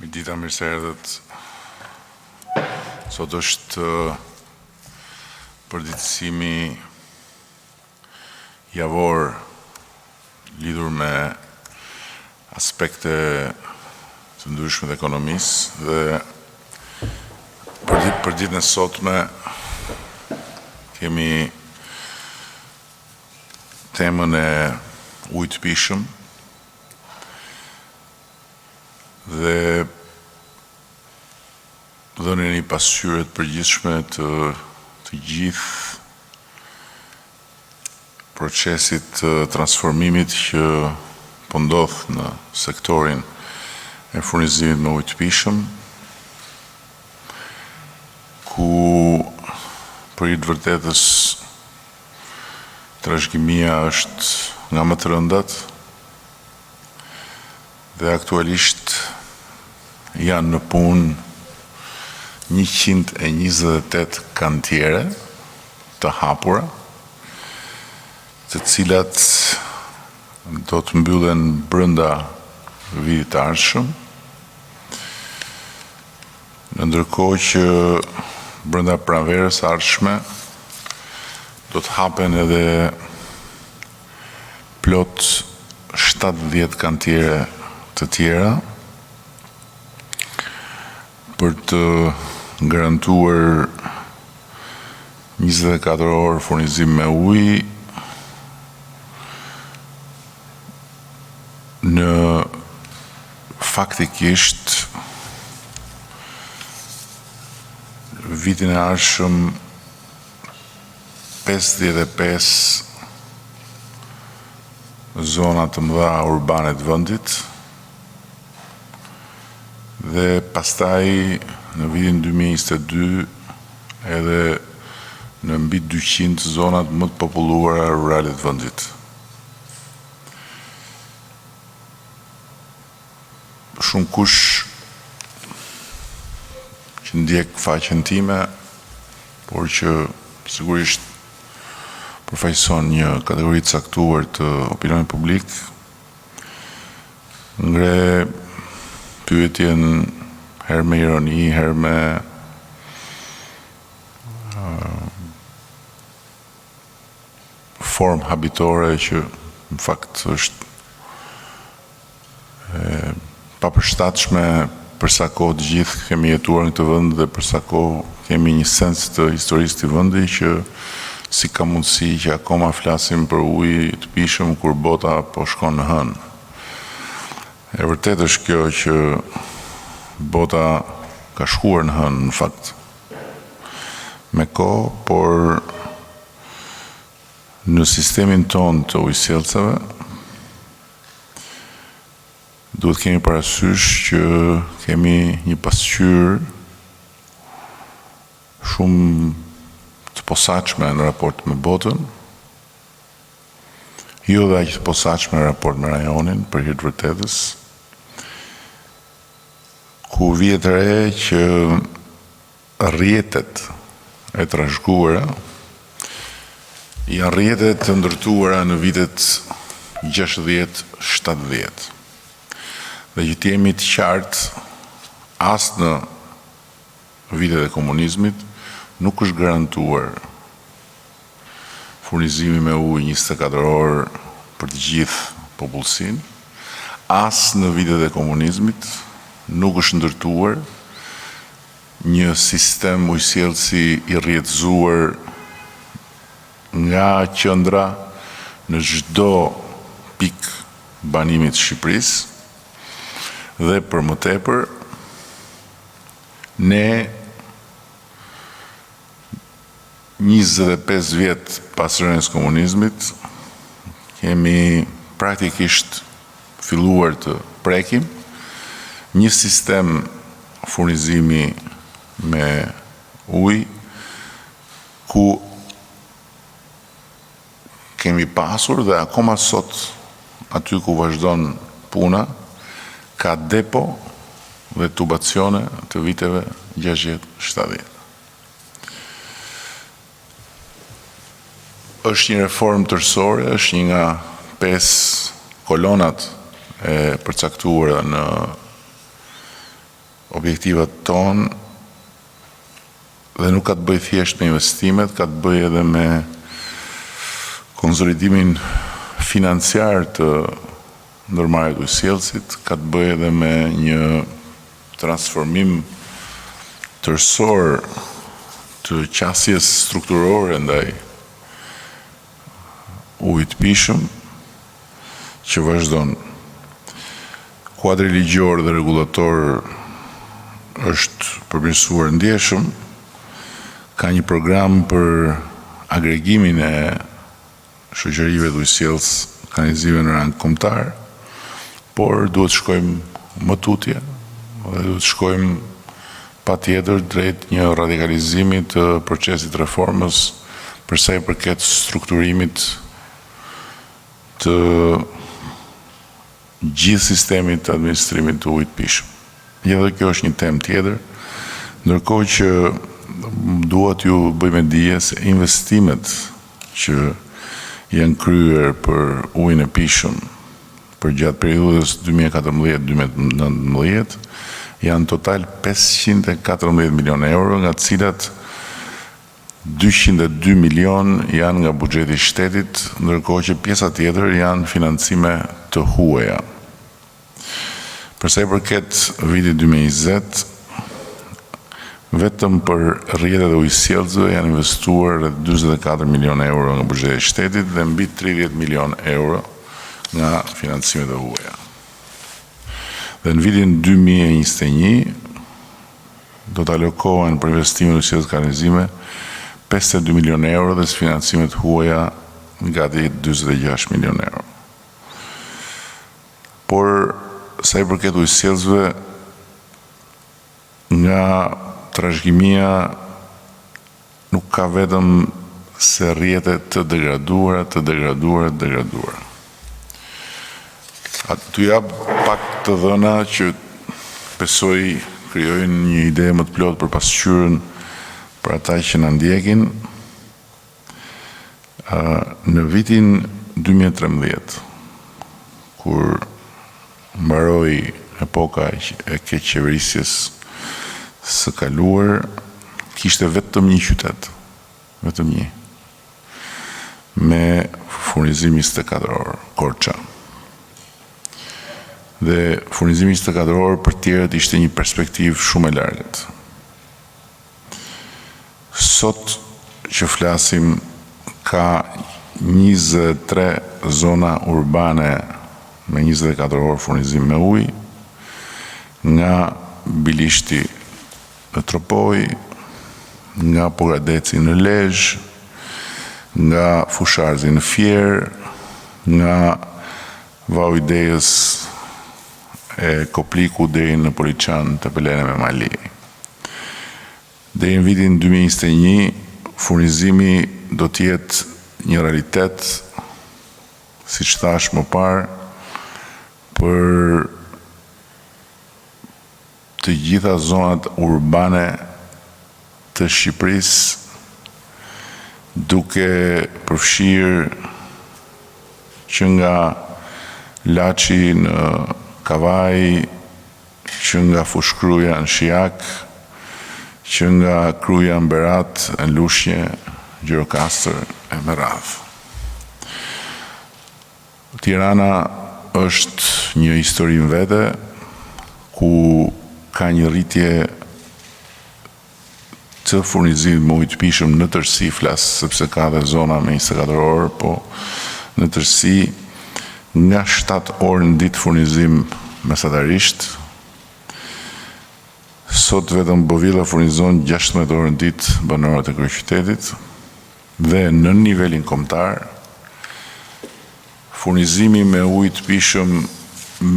Dita mirë se erdhët. Sot është përditësimi javor lidhur me aspekte të ndryshme të ekonomisë dhe për ditën e sotme kemi temën e ujit të pishëm dhe dhënien e pasqyrë të përgjithshme të gjithë procesit të transformimit që po ndodh në sektorin e furnizimit me ujë të pishëm, ku për i të vërtetës trashëgimia është nga më të rëndat dhe aktualisht janë në punë 128 kantiere të hapura, të cilat do të mbyllen brenda vitit të ardhshëm, ndërkohë që brenda pranverës ardhshme do të hapen edhe plot 70 kantiere të tjera për të garantuar 24 orë furnizim me ujë në faktikisht vitin e ardhshëm 55 zona të mëdha urbane të vendit dhe pastaj në vitin 2022 edhe në mbi 200 zonat më të populluara rurale të vendit. Shumë kush që ndjek faqen time, por që sigurisht përfaqëson një kategori të caktuar të opinionit publik, ngre pyetjen herë me ironi, herë me formë habitore që në fakt është papërshtatshme për sa kohë të gjithë kemi jetuar në këtë vend dhe për sa kohë kemi një sens të historisë të vendit që si ka mundësi që akoma flasim për ujë të pishëm kur bota po shkon në hënë. E vërtet është kjo që bota ka shkuar në hënë në fakt me kohë, por në sistemin ton të ujësjellcave duhet kemi parasysh që kemi një pasqyrë shumë të posaçme në raport me botën, jo dhe aq të posaçme në raport me rajonin, për hir të vërtetës, ku vjet re që rrjetet e trashëguara janë rrjetet të ndërtuara në vitet 60-70. Dhe që t'jemi të qartë, as në vitet e komunizmit nuk është garantuar furnizimi me ujë 24 orë për të gjithë popullsinë, as në vitet e komunizmit nuk është ndërtuar një sistem ujësjellsi i rrjetëzuar nga qendra në çdo pikë banimit të Shqipërisë dhe për më tepër ne 25 vjet pas rënies komunizmit kemi praktikisht filluar të prekim një sistem furnizimi me ujë ku kemi pasur dhe akoma sot aty ku vazhdon puna ka depo dhe tubacione të viteve 60-70. Është një reformë tërësore, është një nga 5 kolonat e përcaktuara në objektivat tonë dhe nuk ka të bëjë thjesht me investimet, ka të bëjë edhe me konsolidimin financiar të ndërmarrjeve të ujësjellësit, ka të bëjë edhe me një transformim tërësor të qasjes strukturore ndaj ujit pishëm që vazhdon. Kuadri ligjor dhe regulator është përmirësuar ndjeshëm, ka një program për agregimin e shoqërive të ujësjellës kanalizive në rang kombëtar, por duhet shkojmë më tutje dhe duhet shkojmë patjetër drejt një radikalizimi të procesit reformës për sa i përket strukturimit të gjithë sistemit të administrimit të ujit pishëm. Edhe kjo është një temë tjetër, ndërkohë që duhet ju bëjmë dije se investimet që janë kryer për ujin e pishëm për gjatë periudhës 2014-2019 janë total 514 milion euro, nga të cilat 202 milion janë nga buxheti i shtetit, ndërkohë që pjesa tjetër janë financime të huaja. Për sa i përket vitit 2020, vetëm për rrjetet e ujësjellësve janë investuar rreth 44 milion euro nga buxheti i shtetit dhe mbi 30 milion euro nga financimet e huaja. Dhe në vitin 2021 do të alokohen për investime në ujësjellës kanalizime 52 milion euro dhe financimet huaja gati 46 milion euro. Por sa i përket ujësjellësve, nga trashëgimia nuk ka vetëm se rrjete të degraduara. Tu jap pak të dhëna që besoj krijojnë një ide më të plotë për pasqyrën për ata që na ndjekin. Në vitin 2013, kur mbaroi epoka e keqeverisjes së kaluar, kishte vetëm një qytet, vetëm një, me furnizim 24 orë, Korça. Dhe furnizimi 24 orë për tjerët ishte një perspektivë shumë e largët. Sot që flasim, ka 23 zona urbane me 24 orë furnizim me ujë, nga Bilishti në Tropoj, nga Pogadeci në Lezhë, nga Fusharzi në Fier, nga Vaujdejes e Kopliku deri në Poliçan të Pelene me Mali. Deri në vitin 2021, furnizimi do të jetë një realitet, siç thash më parë, për të gjitha zonat urbane të Shqipërisë, duke përfshirë që nga Laçi në Kavaj, që nga Fushkruja në Shijak, që nga Kruja në Berat, në Lushnjë, Gjirokastër e me radhë. Tirana është një histori në vete, ku ka një rritje të furnizimit me ujë të pishëm në tërësi, flas sepse ka dhe zona me 24 orë, po në tërësi nga 7 orë në ditë furnizim mesatarisht. Sot vetëm Bovilla furnizon 16 orë në ditë banorët e kryeqytetit dhe në nivelin kombëtar furnizimi me ujë të pishëm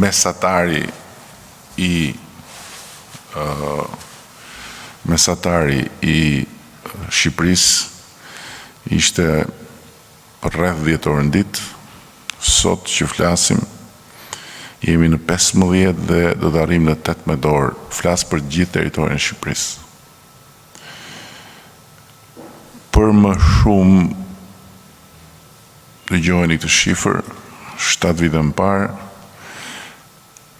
mesatari i Shqipërisë ishte rreth 10 orë në ditë. Sot që flasim, jemi në 15 dhe do të arrijmë në 18 orë. Flas për gjithë territorin e Shqipërisë. Për më shumë dëgjojeni këtë shifër, 7 vite më parë,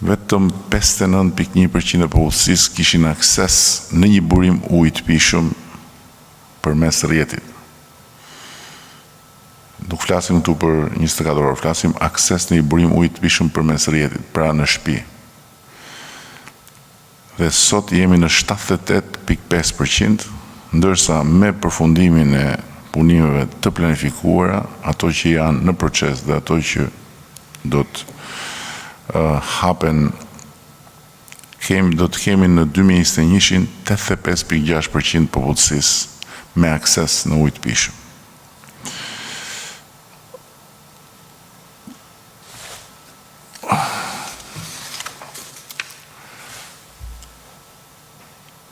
vetëm 59.1% e popullsisë kishin akses në një burim ujë të pishëm përmes rrjetit. Nuk flasim këtu për 24 orë, flasim akses në një burim ujë të pishëm përmes rrjetit, pra në shtëpi. Dhe sot jemi në 78.5%, ndërsa me përfundimin e punimeve të planifikuara, ato që janë në proces dhe ato që do të hapen, do të kemi në 2021 85.6% popullsisë me akses në ujë të pishëm.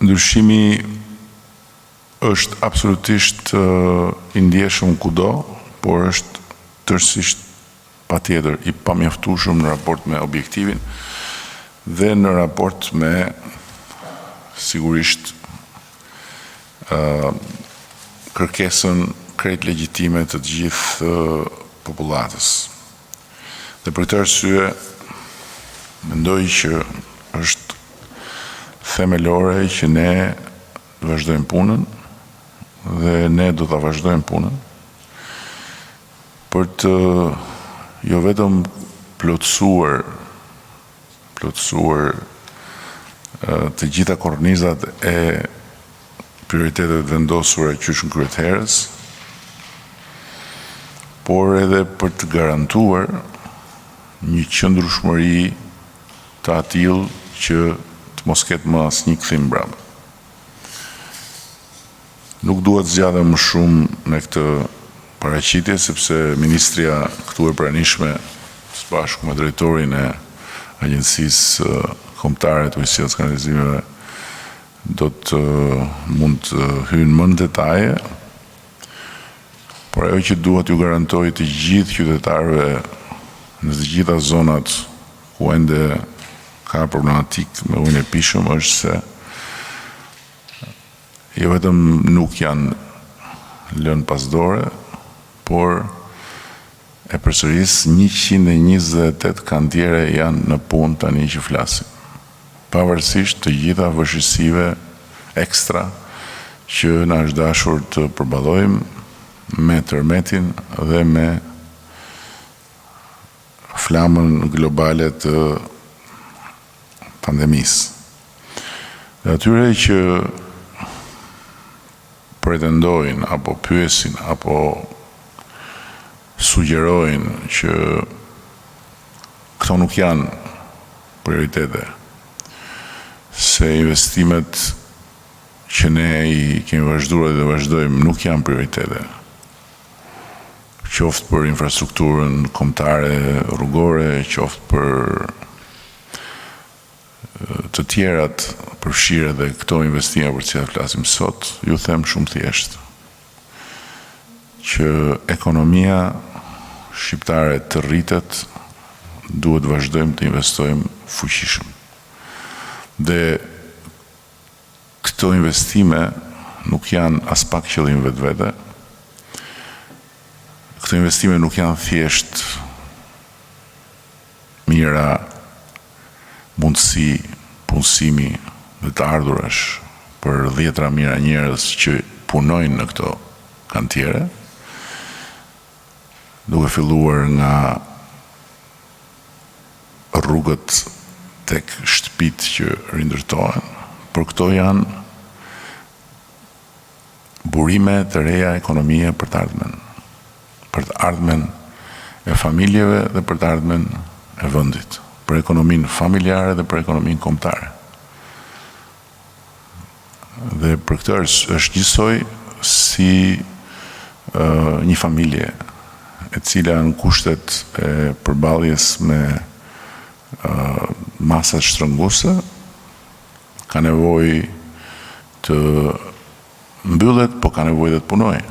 Ndryshimi është absolutisht i ndjeshëm kudo, por është tërësisht patjetër i pamjaftueshëm në raport me objektivin dhe në raport me sigurisht kërkesën krejt legjitime të gjithë popullatës. Dhe për këtë arsye mendoj që është themelore që ne të vazhdojmë punën dhe ne do të vazhdojmë punën për të jo vetëm plotësuar të gjitha kornizat e prioritetet vendosura qysh në kryetarës, por edhe për të garantuar një qëndrueshmëri të atill që mos ketë më asnjë kthim mbrapa. Nuk duhet zgjathem më shumë në këtë paraqitje, sepse ministria këtu e pranishme së bashku me drejtorin e Agjencisë Kombëtare të Ujësisë së Kanalizimeve do të mund të hyjnë më në detaje, por ajo që duhet ju garantoj të gjithë qytetarëve në të gjitha zonat ku ende ka problematik me ujin e pishëm është se jo vetëm nuk janë lënë pas dore, por e përsëris 128 kantiere janë në punë tani që flasim. Pavarësisht të gjitha vështirësive ekstra që na është dashur të përballojmë me tërmetin dhe me flamën globale të pandemisë. Dhe atyre që pretendojnë, apo pyesin, apo sugjerojnë që këto nuk janë prioritete, se investimet që ne i kemi vazhduar dhe vazhdojmë nuk janë prioritete, qoftë për infrastrukturën kombëtare rrugore, qoftë për të tjerat përfshirë dhe këto investime për cilat flasim sot, ju them shumë thjesht që ekonomia shqiptare të rritet, duhet vazhdojmë të investojmë fuqishëm. Dhe këto investime nuk janë as pak qëllim vetvete. Këto investime nuk janë thjesht mira mundësi punësimi dhe të ardhurash për 10 mijëra njerëz që punojnë në këto kantiere, duke filluar nga rrugët tek shtëpitë që rindërtohen, por këto janë burime të reja ekonomie për të ardhmen e familjeve dhe për të ardhmen e vendit, për ekonominë familjare dhe për ekonominë kombëtare. Dhe për këtë është njësoj si një familje e cila në kushtet e përballjes me masat shtrënguese ka nevojë të mbyllet, po ka nevojë dhe të punojë.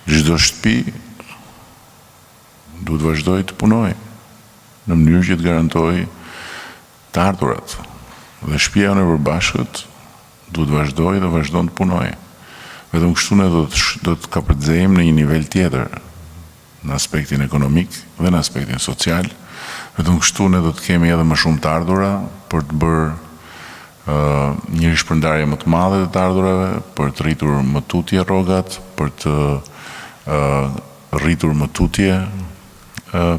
Çdo shtëpi duhet vazhdoj të punojë në mënyrë që të garantoj të ardhurat. Dhe shtëpia e përbashkët duhet vazhdoj dhe vazhdon të punojë. Vetëm kështu ne do të kapërcejmë në një nivel tjetër në aspektin ekonomik dhe në aspektin social. Vetëm kështu ne do të kemi edhe më shumë të ardhura për të bërë një rishpërndarje më të madhe të ardhurave, për të rritur më tutje rrogat, për të rritur më tutje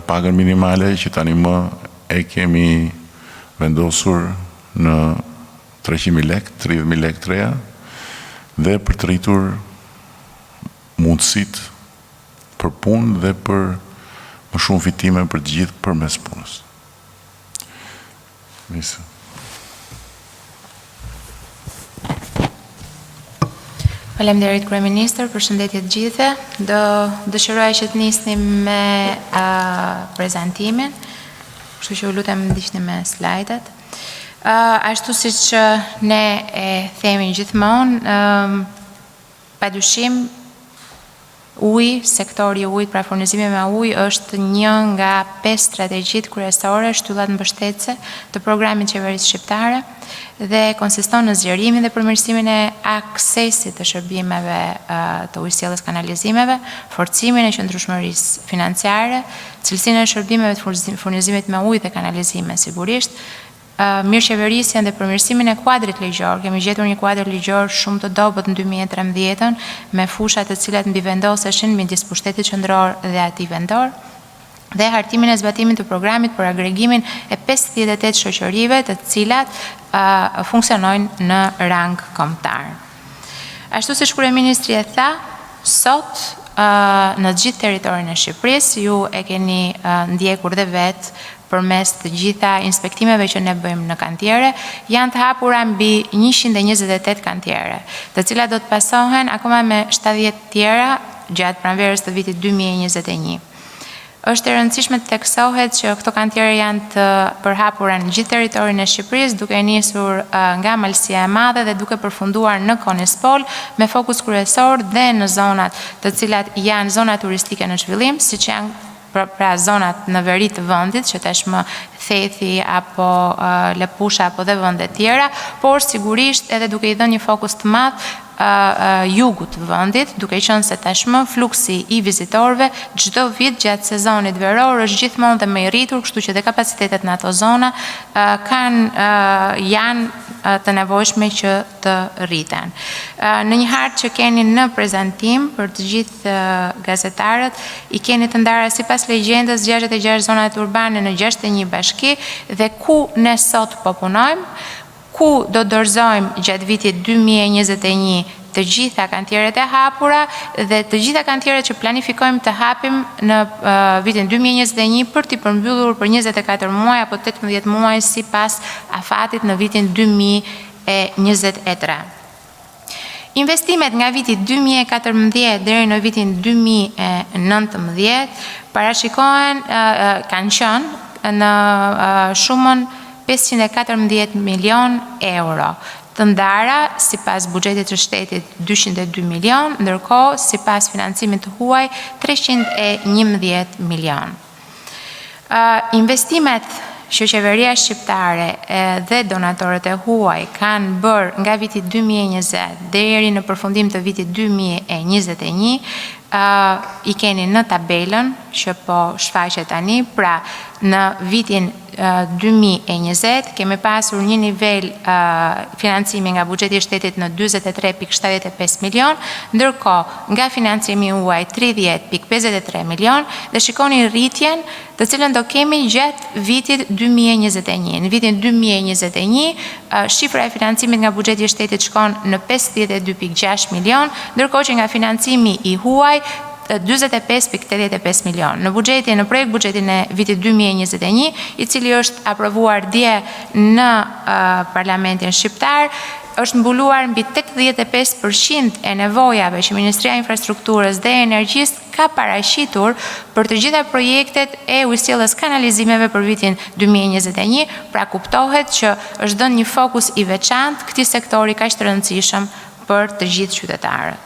pagën minimale, që tani më e kemi vendosur në 300.000 lek, 30.000 lek të reja, dhe për të rritur mundësit për punë dhe për më shumë fitime për të gjithë përmes punës. Nisë. Faleminderit Kryeministër, përshëndetje të gjithëve. Do dëshiroja që të nisnim me prezantimin, kështu që u lutem ndiqni me slajdet. Ashtu siç ne e themi gjithmonë, padyshim uji, sektori i ujit, pra furnizimi me ujë është një nga 5 strategjitë kryesore shtyllat mbështetëse të programit qeverisë shqiptare dhe konsiston në zgjerimin dhe përmirësimin e aksesit të shërbimeve të ujësjelljes kanalizimeve, forcimin e qëndrueshmërisë financiare, cilësinë e shërbimeve të furnizimit me ujë dhe kanalizime sigurisht, mirëqeverisjen dhe përmirësimin e kuadrit ligjor. Kemi gjetur një kuadër ligjor shumë të dobët në 2013 me fushat të cilat mbi vendoseshin midis pushtetit qendror dhe atij vendor, dhe hartimin e zbatimit të programit për agregimin e 58 shoqërive të cilat funksionojnë në rang kombëtar. Ashtu siç Kryeministri e tha, sot në të gjithë territorin e Shqipërisë, ju e keni ndjekur dhe vetë përmes të gjitha inspektimeve që ne bëjmë në kantiere, janë të hapura mbi 128 kantiere, të cilat do të pasohen akoma me 70 tjera gjatë pranverës të vitit 2021. Është e rëndësishme të theksohet që këto kantiere janë të përhapura në gjithë territorin e Shqipërisë, duke nisur nga Malësia e Madhe dhe duke përfunduar në Konispol, me fokus kryesor dhe në zonat të cilat janë zona turistike në zhvillim, siç janë pra zonat në veri të vendit, që tashmë Thethi apo Lepusha apo dhe vende tjera, por sigurisht edhe duke i dhënë një fokus të madh jugut të vendit, duke qenë se tashmë fluksi i vizitorëve çdo vit gjatë sezonit veror është gjithmonë dhe më i rritur, kështu që dhe kapacitetet në ato zona janë të nevojshme që të rriten. Në një hartë që keni në prezantim për të gjithë gazetarët, i keni të ndara sipas legjendës 66 zonat urbane në 61 bashki dhe ku ne sot po punojmë, ku do dorëzojmë gjatë vitit 2021 të gjitha kantieret e hapura dhe të gjitha kantieret që planifikojmë të hapim në vitin 2021 për t'i përmbyllur për 24 muaj apo 18 muaj sipas afatit në vitin 2023. Investimet nga viti 2014 deri në vitin 2019 parashikohen kanë qenë në shumën 514 milion euro, të ndara sipas buxhetit të shtetit 202 milion, ndërkohë sipas financimit të huaj 311 milion. Investimet që qeveria shqiptare dhe donatorët e huaj kanë bërë nga viti 2020 deri në përfundim të vitit 2021, i keni në tabelën që po shfaqet tani, pra në vitin 2020 kemi pasur një nivel financimi nga buxheti i shtetit në 43.75 milion, ndërkohë nga financimi huaj 30.53 milion, dhe shikoni rritjen të cilën do kemi gjatë vitit 2021. Në vitin 2021 shifra e financimit nga buxheti i shtetit shkon në 52.6 milion, ndërkohë që nga financimi i huaj 45.85 milion. Në projekt buxhetin e vitit 2021, i cili është aprovuar dje në Parlamentin Shqiptar, është mbuluar mbi 85% e nevojave që Ministria e Infrastrukturës dhe Energjisë ka paraqitur për të gjitha projektet e ujësjelljes kanalizimeve për vitin 2021, pra kuptohet që është dhënë një fokus i veçantë këtij sektori kaq të rëndësishëm për të gjithë qytetarët.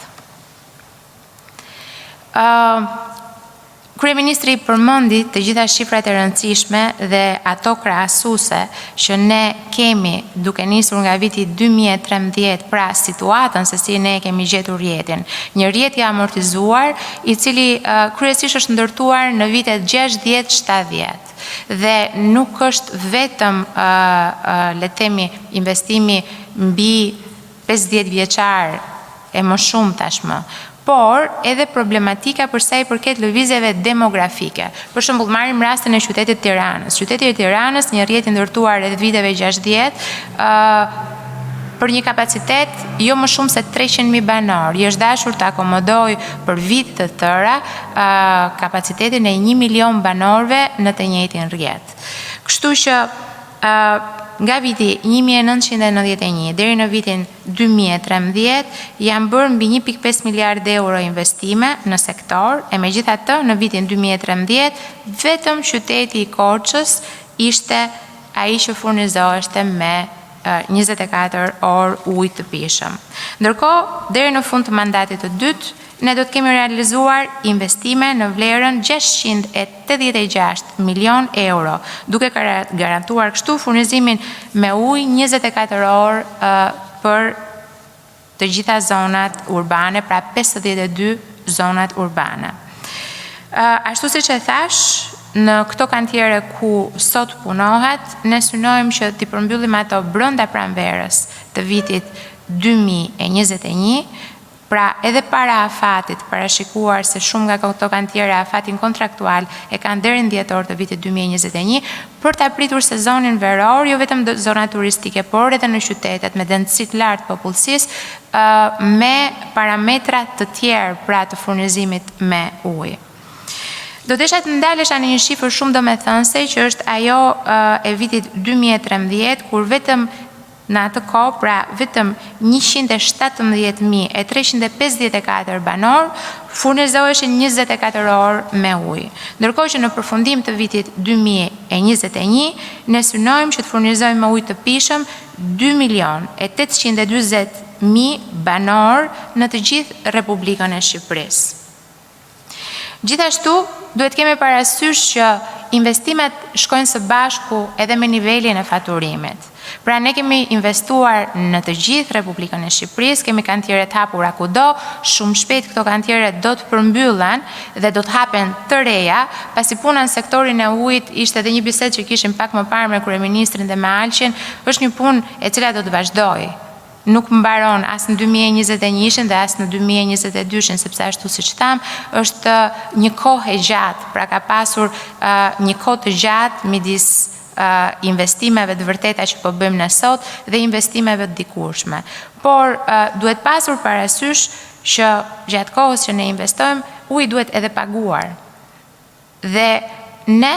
Kryeministri përmendi të gjitha shifrat e rëndësishme dhe ato krahasuese që ne kemi duke nisur nga viti 2013, pra situatën se si ne kemi gjetur rrjetin. Një rrjet i amortizuar, i cili kryesisht është ndërtuar në vitet 60-70. Dhe nuk është vetëm le të themi investimi mbi 50 vjeçar e më shumë tashmë, por edhe problematika për sa i përket lëvizjeve demografike. Për shembull, marrim rastin e qytetit Tiranës. Qyteti i Tiranës, një rrjet i ndërtuar rreth viteve 60, për një kapacitet jo më shumë se 300.000 banor, i është dashur të akomodoj për vit të tëra kapacitetin e 1 milion banorëve në të njëjtin rrjet. Kështu që nga viti 1991 deri në vitin 2013 janë bërë mbi 1.5 miliard euro investime në sektor, e megjithatë në vitin 2013 vetëm qyteti i Korçës ishte ai që furnizoheshte me 24 orë ujë të pishëm. Ndërkohë, deri në fund të mandatit të dytë, ne do të kemi realizuar investime në vlerën 686 milion euro, duke garantuar kështu furnizimin me ujë 24 orë për të gjitha zonat urbane, pra 52 zonat urbane. Ashtu siç e thash, në këto kantiere ku sot punohet, ne synojmë që t'i përmbyllim ato brenda pranverës të vitit 2021, pra edhe para afatit, parashikuar se shumë nga këto kantiere afatin kontraktual e kanë deri në dhjetor të vitit 2021, për të apritur sezonin veror, jo vetëm zona turistike, por edhe në qytetet me densitësi të lartë popullsisë, me parametra të tjerë pra të furnizimit me ujë. Do të isha të ndalesha në një shifër shumë domethënëse që është ajo e vitit 2013, kur vetëm në atë kohë, pra vetëm 117.354 banor furnizoheshin 24 orë me ujë. Ndërkohë që në përfundim të vitit 2021, ne synojmë që të furnizojmë me ujë të pishëm 2.820.000 banor në të gjithë Republikën e Shqipërisë. Gjithashtu, duhet kemi parasysh që investimet shkojnë së bashku edhe me nivelin e faturimit. Pra ne kemi investuar në të gjithë Republikën e Shqipërisë, kemi kantiere të hapura kudo, shumë shpejt këto kantiere do të përmbyllen dhe do të hapen të reja, pasi puna në sektorin e ujit ishte edhe një bisedë që kishim pak më parë me kryeministrin dhe me Alqin, është një punë e cila do të vazhdojë. Nuk mbaron as në 2021 dhe as në 2022, sepse ashtu siç tham, është një kohë e gjatë, pra ka pasur një kohë të gjatë midis investimeve të vërteta që po bëjmë ne sot dhe investimeve të dikurshme. Por duhet pasur parasysh që gjatë kohës që ne investojmë, uji duhet edhe paguar. Dhe ne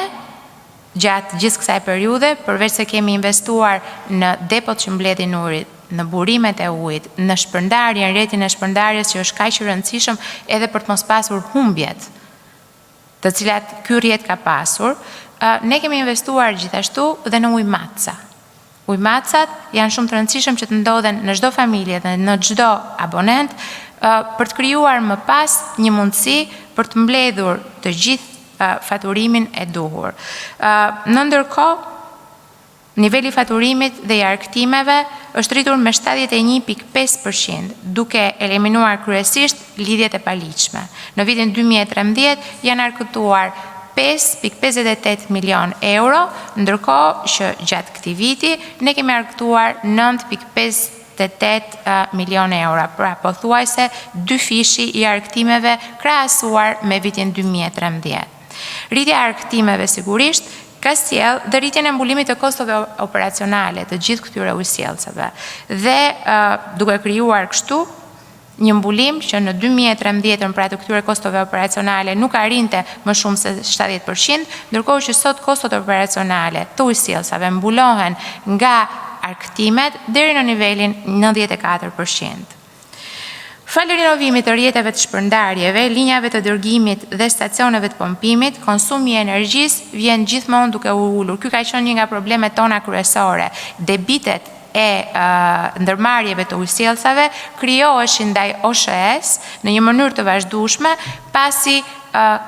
gjatë gjithë kësaj periudhe, përveç se kemi investuar në depot që mbledhin ujit, në burimet e ujit, në shpërndarjen, rrjetin e shpërndarjes që është kaq i rëndësishëm edhe për të mos pasur humbjet, të cilat ky rrjet ka pasur, ne kemi investuar gjithashtu dhe në ujmaca. Ujmacat janë shumë të rëndësishëm që të ndodhen në çdo familje dhe në çdo abonent për të krijuar më pas një mundësi për të mbledhur të gjithë faturimin e duhur. Në ndërkohë, niveli faturimit dhe i arktimeve është rritur me 71.5%, duke eliminuar kryesisht lidhjet e paligjshme. Në vitin 2013 janë arkëtuar 5.58 milion euro, ndërkohë që gjatë këtij viti ne kemi arkëtuar 9.58 milion euro, pra pothuajse 2 fishi i arktimeve krahasuar me vitin 2013. Rritja e arktimeve sigurisht ka sjell dhe rritjen e mbulimit të kostove operacionale të gjithë këtyre ujësjellsave. Dhe duke krijuar kështu një mbulim që në 2013 pra të këtyre kostove operacionale nuk arrinte më shumë se 70%, ndërkohë që sot kostot operacionale të ujësjellsave mbulohen nga arktimet deri në nivelin 94%. Falë rinovimit të rrjeteve të shpërndarjeve, linjave të dërgimit dhe stacioneve të pompimit, konsumi i energjisë vjen gjithmonë duke u ulur. Ky ka qenë një nga problemet tona kryesore. Debitet e ndërmarrjeve të ujësjellsave krijoheshin ndaj OSHE-s në një mënyrë të vazhdueshme, pasi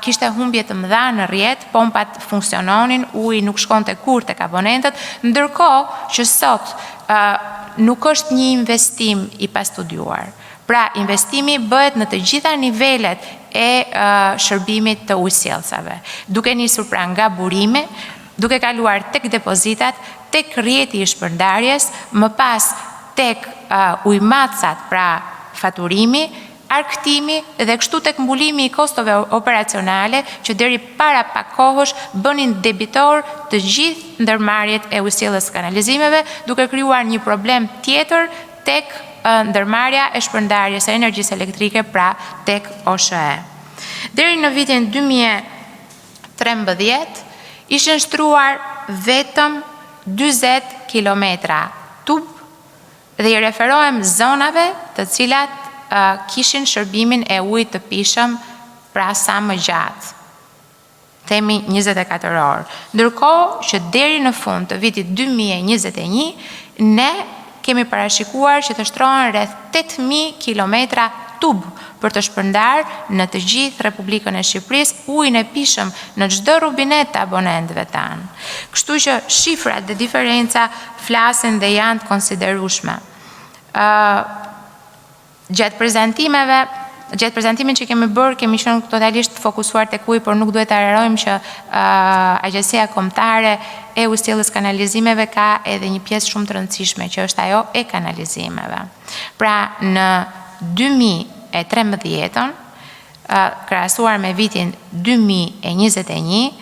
kishte humbje të mëdha në rrjet, pompat funksiononin, uji nuk shkonte kur tek abonentët, ndërkohë që sot nuk është një investim i pastudiuar. Pra, investimi bëhet në të gjitha nivelet e shërbimit të ujësjellësave, duke nisur pra nga burime, duke kaluar tek depozitat, tek rrjeti i shpërndarjes, më pas tek ujmacat, pra faturimi, arktimi dhe kështu tek mbulimi i kostove operacionale që deri para pak kohësh bënin debitor të gjithë ndërmarrjet e ujësjelljes kanalizimeve, duke krijuar një problem tjetër tek ndërmarrja e shpërndarjes së energjisë elektrike, pra tek OSHE. Deri në vitin 2013 ishin shtruar vetëm 40 kilometra tub dhe i referohem zonave të cilat kishin shërbimin e ujit të pishëm pra sa më gjatë, themi 24 orë. Ndërkohë që deri në fund të vitit 2021, ne kemi parashikuar që të shtrohen rreth 8.000 kilometra tub për të shpërndar në të gjithë Republikën e Shqipërisë ujin e pishëm në çdo rubinet të abonentëve tanë. Kështu që shifrat dhe diferenca flasin dhe janë të konsiderueshme. Gjatë prezantimin që kemi bërë, kemi qenë totalisht fokusuar tek uji, por nuk duhet ta harrojmë që Agjencia Kombëtare e Ujësjelljes Kanalizimeve ka edhe një pjesë shumë të rëndësishme, që është ajo e kanalizimeve. Pra, në 2013, krahasuar me vitin 2021,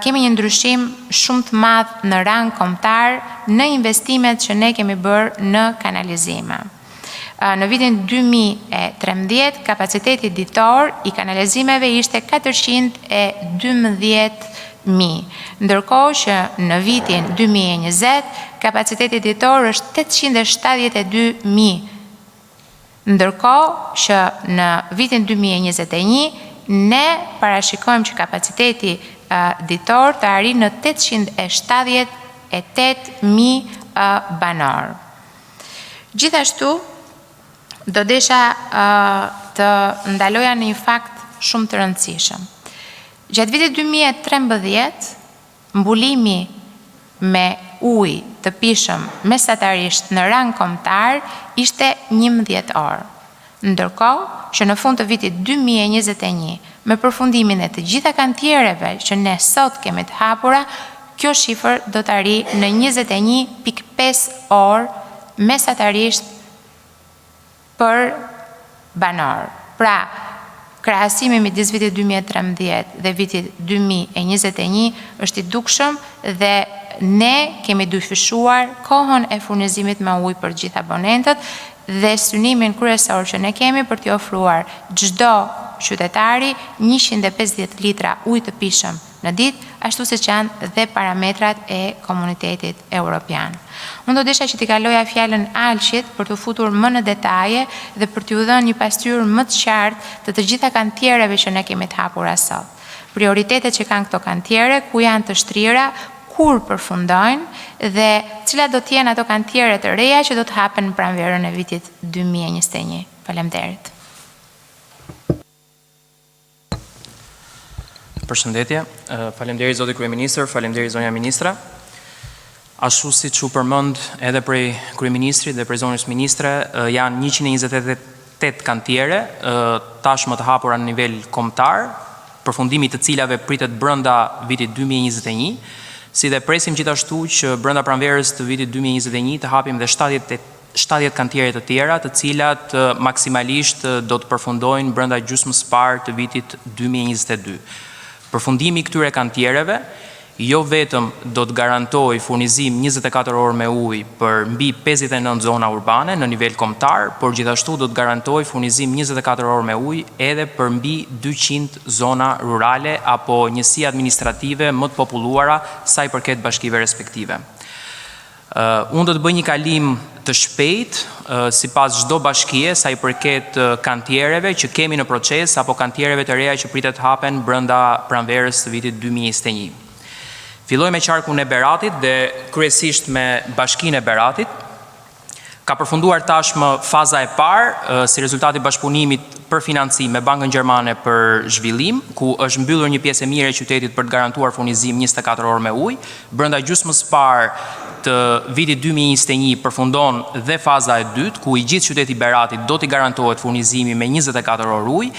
kemi një ndryshim shumë të madh në rang kombëtar në investimet që ne kemi bërë në kanalizime. Në vitin 2013, kapaciteti ditor i kanalizimeve ishte 412.000, ndërkohë që në vitin 2020, kapaciteti ditor është 872.000, ndërkohë që në vitin 2021, ne parashikojmë që kapaciteti ditor të arrijë në 878.000 banor. Gjithashtu, do desha të ndaloja në një fakt shumë të rëndësishëm. Gjatë vitit 2013, mbulimi me ujë të pishëm mesatarisht në rang kombëtar ishte 11 orë. Ndërkohë që në fund të vitit 2021, me përfundimin e të gjitha kantiereve që ne sot kemi të hapura, kjo shifër do të arrijë në 21.5 orë mesatarisht për banor. Pra, krahasimi midis vitit 2013 dhe vitit 2021 është i dukshëm dhe ne kemi dyfishuar kohën e furnizimit me ujë për gjithë abonentët dhe synimin kryesor që ne kemi për t'i ofruar çdo qytetari 150 litra ujë të pishëm në ditë, ashtu siç janë dhe parametrat e komunitetit evropian. Unë do desha që t'i kaloja fjalën Alqit për të futur më në detaje dhe për t'ju dhënë një pasqyrë më të qartë të gjitha kantiereve që ne kemi të hapura sot. Prioritetet që kanë këto kantiere, ku janë të shtrira, kur përfundojnë dhe cilat do t'jenë ato kantiere të reja që do të hapen në pranverën e vitit 2021. Faleminderit. Përshëndetje, faleminderit zoti kryeministër, faleminderit zonja ministra. Ashtu siç u përmend edhe prej kryeministrit dhe prej zonës ministre, janë 128 kantiere tashmë të hapura në nivel kombëtar, përfundimi të cilave pritet brenda vitit 2021, si dhe presim gjithashtu që brenda pranverës të vitit 2021 të hapim dhe 70 kantiere të tjera, të cilat maksimalisht do të përfundojnë brenda gjysmës parë të vitit 2022. Përfundimi këtyre kantiereve jo vetëm do të garantoj furnizim 24 orë me ujë për mbi 59 zona urbane në nivel kombëtar, por gjithashtu do të garantoj furnizim 24 orë me ujë edhe për mbi 200 zona rurale apo njësi administrative më të populluara sa i përket bashkive respektive. Unë do të bëj një kalim të shpejt sipas çdo bashkie sa i përket kantiereve që kemi në proces apo kantiereve të reja që pritet të hapen brenda pranverës të vitit 2021. Filloj me qarkun e Beratit dhe kryesisht me bashkinë e Beratit. Ka përfunduar tashmë faza e parë si rezultati i bashkëpunimit për financim me Bankën Gjermane për Zhvillim, ku është mbyllur një pjesë e mirë e qytetit për të garantuar furnizim 24 orë me ujë. Brenda gjysmës parë të vitit 2021 përfundon dhe faza e dytë, ku i gjithë qyteti Beratit do t'i garantohet furnizimi me 24 orë ujë,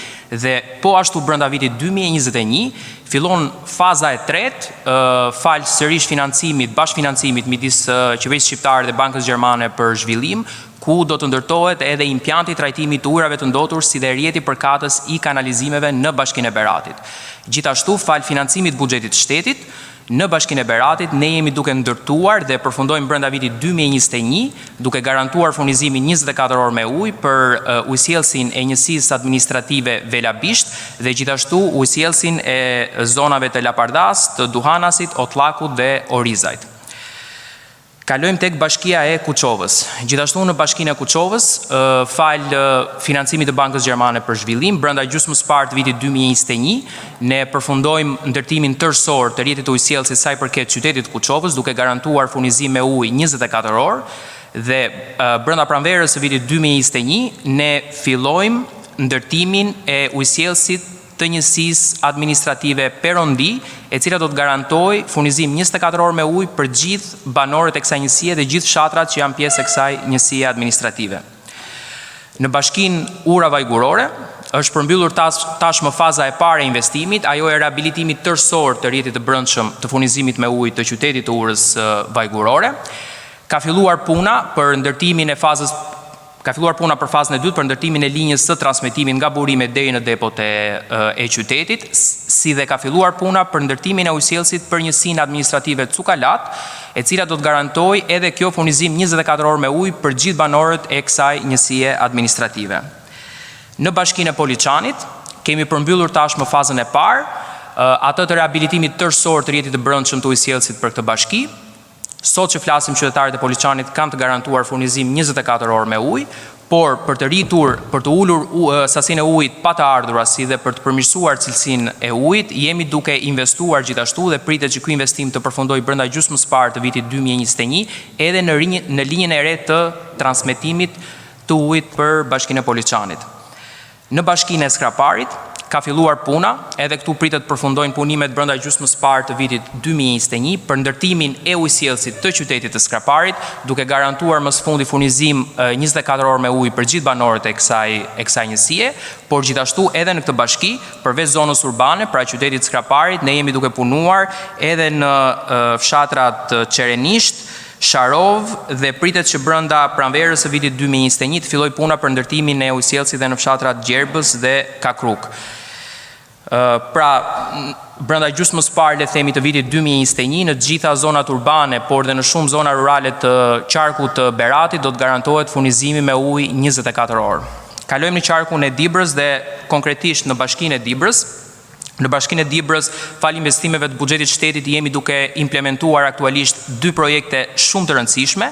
dhe po ashtu brenda vitit 2021 fillon faza e tretë, falë sërish financimit, bashkëfinancimit midis qeverisë shqiptare dhe Bankës Gjermane për Zhvillim, ku do të ndërtohet edhe impjanti trajtimi të ujrave të ndotur si dhe rrjeti përkatës i kanalizimeve në Bashkinë e Beratit. Gjithashtu, falë financimit buxhetit shtetit, në Bashkinë e Beratit ne jemi duke ndërtuar dhe përfundojmë brenda vitit 2021 duke garantuar furnizimin 24 orë me ujë për ujësjellsin e njësisë administrative Velabisht dhe gjithashtu ujësjellsin e zonave të Lapardas, të Duhanasit, Otlakut dhe Orizajt. Kalojmë tek Bashkia e Kuçovës. Gjithashtu në Bashkinë e Kuçovës, falë financimit të Bankës Gjermane për Zhvillim, brenda gjysmës parë të vitit 2021, ne përfundojmë ndërtimin tërësor të rrjetit të ujësjellsit sa i përket qytetit Kuçovës, duke garantuar furnizim me ujë 24 orë, dhe brenda pranverës së vitit 2021, ne fillojmë ndërtimin e ujësjellsit të njësisë administrative Perondi, e cila do të garantoj furnizim 24 orë me ujë për gjithë banorët e kësaj njësie dhe gjithë fshatrat që janë pjesë e kësaj njësie administrative. Në Bashkinë Ura Vajgurore është përmbyllur tashmë faza e parë e investimit, ajo e rehabilitimit tërësor të rrjetit të brendshëm të furnizimit me ujë të qytetit të Urës Vajgurore. Ka filluar puna për fazën e dytë për ndërtimin e linjës së transmetimit nga burimet deri në depot e qytetit, si dhe ka filluar puna për ndërtimin e ujësjellsit për njësinë administrative Cukalat, e cila do të garantojë edhe kjo furnizim 24 orë me ujë për gjithë banorët e kësaj njësie administrative. Në Bashkinë e Poliçanit kemi përmbyllur tashmë fazën e parë, atë të rehabilitimit tërësor të rrjetit të brendshëm të ujësjellsit për këtë bashki. Sot që flasim, qytetarët e Poliçanit kanë të garantuar furnizim 24 orë me ujë, por për të ulur sasinë e ujit pa të ardhura si dhe për të përmirësuar cilësinë e ujit, jemi duke investuar gjithashtu dhe pritet që ky investim të përfundojë brenda gjysmës parë të vitit 2021 edhe në linjën e re të transmetimit të ujit për Bashkinë e Poliçanit. Në Bashkinë e Skraparit ka filluar puna, edhe këtu pritet përfundojnë punimet brenda gjysmës parë të vitit 2021 për ndërtimin e ujësjellsit të qytetit të Skraparit, duke garantuar më së fundi furnizim 24 orë me ujë për gjithë banorët e kësaj njësie, por gjithashtu edhe në këtë bashki, përveç zonës urbane, pra qytetit Skraparit, ne jemi duke punuar edhe në fshatrat Qerenisht, Sharov, dhe pritet që brenda pranverës së vitit 2021 të filloj puna për ndërtimin e ujësjellsit dhe në fshatrat Gjerbës dhe Kakruk. Pra, brenda gjysmës parë le themi të vitit 2021 në të gjitha zonat urbane, por dhe në shumë zona rurale të qarkut të Beratit do të garantohet furnizimi me ujë 24 orë. Kalojmë në qarkun e Dibrës dhe konkretisht në Bashkinë e Dibrës. Në Bashkinë e Dibrës, falë investimeve të buxhetit shtetit, jemi duke implementuar aktualisht 2 projekte shumë të rëndësishme,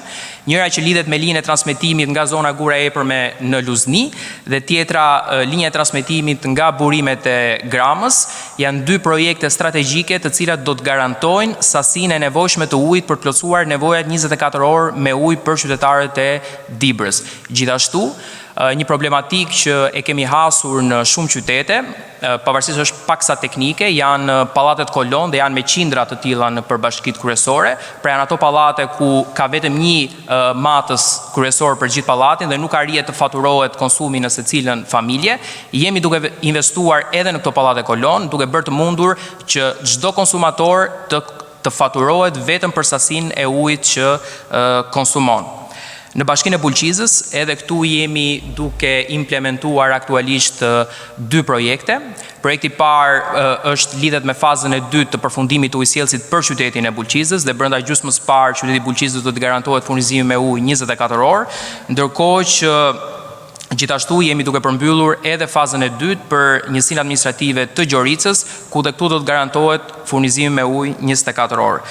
njëra që lidhet me linjën e transmetimit nga zona Gura e Epërme në Luzni dhe tjetra linja e transmetimit nga burimet e Gramës. Janë 2 projekte strategjike të cilat do të garantojnë sasinë e nevojshme të ujit për të plotësuar nevojat 24 orë me ujë për qytetarët e Dibrës. Gjithashtu, një problematik që e kemi hasur në shumë qytete, pavarësisht është paksa teknike, janë pallatet kolon dhe janë me qindra të tilla në përbashkitë kryesore, pra janë ato pallate ku ka vetëm një matës kryesor për gjithë pallatin dhe nuk arrihet të faturohet konsumi në secilën familje. Jemi duke investuar edhe në këto pallate kolon, duke bërë të mundur që çdo konsumator të faturohet vetëm për sasinë e ujit që konsumon. Në Bashkinë e Bulqizës, edhe këtu jemi duke implementuar aktualisht 2 projekte. Projekti i parë është lidhet me fazën e dytë të përfundimit të ujësjellsit për qytetin e Bulqizës dhe brenda gjysmës parë qyteti i Bulqizës do të garantohet furnizimi me ujë 24 orë, ndërkohë që gjithashtu jemi duke përmbyllur edhe fazën e dytë për njësinë administrative të Gjoricës, ku dhe këtu do të garantohet furnizimi me ujë 24 orë.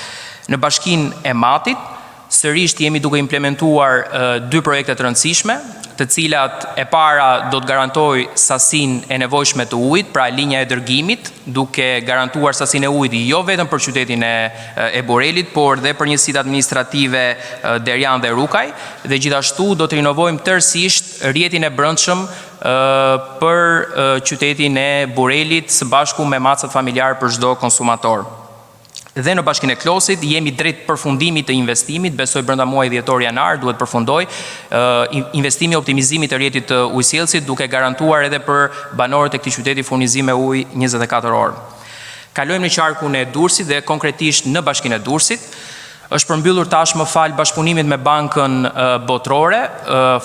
Në Bashkinë e Matit, sërish jemi duke implementuar 2 projekte të rëndësishme, të cilat e para do të garantoj sasin e nevojshme të ujit, pra linja e dërgimit, duke garantuar sasin e ujit jo vetëm për qytetin e Borelit, por dhe për njësitë administrative Derjan dhe Rukaj, dhe gjithashtu do të rinovojmë tërësisht rrjetin e brendshëm për qytetin e Borelit së bashku me macat familjar për çdo konsumator. Dhe në Bashkinë e Klosit jemi drejt përfundimit të investimit, besoj brenda muajit dhjetor janar duhet përfundoj investimi optimizimit të rrjetit të ujësjellësit, duke garantuar edhe për banorët e këtij qyteti furnizim me ujë 24 orë. Kalojmë në qarkun e Durrësit dhe konkretisht në Bashkinë e Durrësit. Është përmbyllur tashmë fal bashkëpunimit me Bankën Botërore,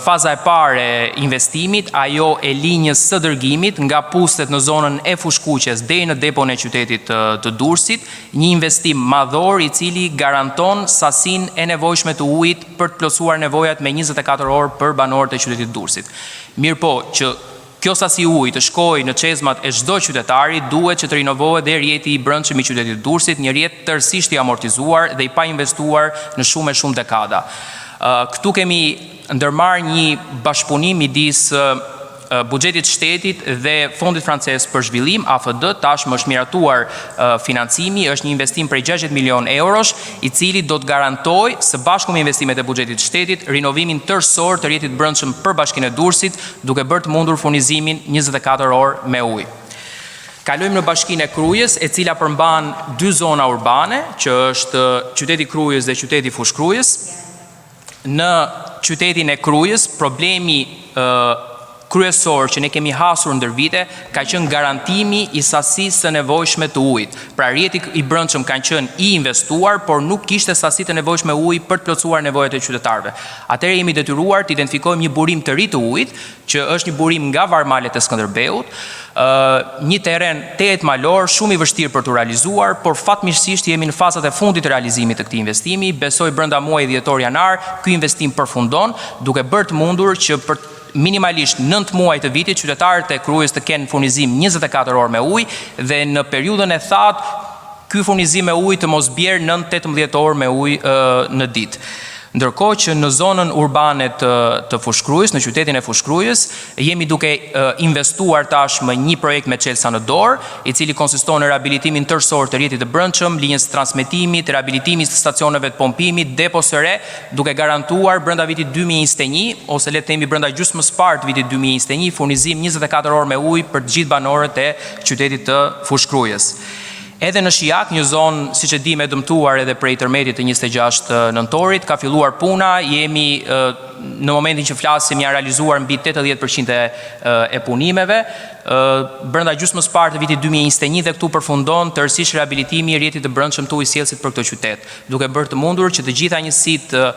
faza e parë e investimit, ajo e linjës së dërgimit nga pustet në zonën e Fushkuqes deri në depon e qytetit të Durrësit, një investim madhor i cili garanton sasinë e nevojshme të ujit për të plotësuar nevojat me 24 orë për banorët e qytetit të Durrësit. Mirpo që kjo sasi ujit të shkojë në çezmat e çdo qytetari, duhet që të rinovohet dhe rrjeti i brendshëm i qytetit të Durrësit, një rrjet tërësisht i amortizuar dhe i pa investuar në shumë dekada. Këtu kemi ndërmarrë një bashkëpunim midis buxhetit shtetit dhe Fondit Francez për Zhvillim, AFD, tashmë është miratuar financimi, është një investim prej 60 milion eurosh, i cili do të garantojë së bashku me investimet e buxhetit shtetit rinovimin tërësor të rrjetit brendshëm për Bashkinë e Durrësit, duke bërë të mundur furnizimin 24 orë me ujë. Kalojmë në Bashkinë e Krujës, e cila përmban 2 zona urbane, që është qyteti Krujës dhe qyteti Fushkrujës. Në qytetin e Krujës, problemi kryesor që ne kemi hasur ndër vite ka qenë garantimi i sasisë së nevojshme të ujit. Pra rrjeti i brendshëm kanë qenë i investuar, por nuk kishte sasitë të nevojshme uji për të plotësuar nevojat e qytetarëve. Atëherë jemi detyruar të identifikojmë një burim të ri të ujit, që është një burim nga Varmalet e Skënderbeut, një terren tejet malor, shumë i vështirë për të realizuar, por fatmirësisht jemi në fazat e fundit të realizimit të këtij investimi. Besoj brenda muajit dhjetor janar ky investim përfundon, duke bërë të mundur që për minimalisht 9 muaj të vitit qytetarët e Krujës të kenë furnizim 24 orë me ujë dhe në periudhën e thatë ky furnizim me ujë të mos bjerë nën 18 orë me ujë në ditë. Ndërkohë që në zonën urbane të Fushkrujës, në qytetin e Fushkrujës, jemi duke investuar tashmë një projekt me çelësa në dorë, i cili konsiston në rehabilitimin tërësor të rrjetit të brendshëm, linjës transmetimit, rehabilitimit të stacioneve të pompimit, depo së re, duke garantuar brenda vitit 2021 ose le të themi brenda gjysmës parë të vitit 2021 furnizim 24 orë me ujë për të gjithë banorët e qytetit të Fushkrujës. Edhe në Shijak, një zonë, siç e dim, e dëmtuar edhe prej tërmetit të 26 nëntorit, ka filluar puna, jemi në momentin që flasim janë realizuar mbi 80% e punimeve, brenda gjysmës parë të vitit 2021 dhe këtu përfundon tërësisht rehabilitimi i rrjetit të brendshëm të ujësjellësit për këtë qytet, duke bërë të mundur që të gjitha njësitë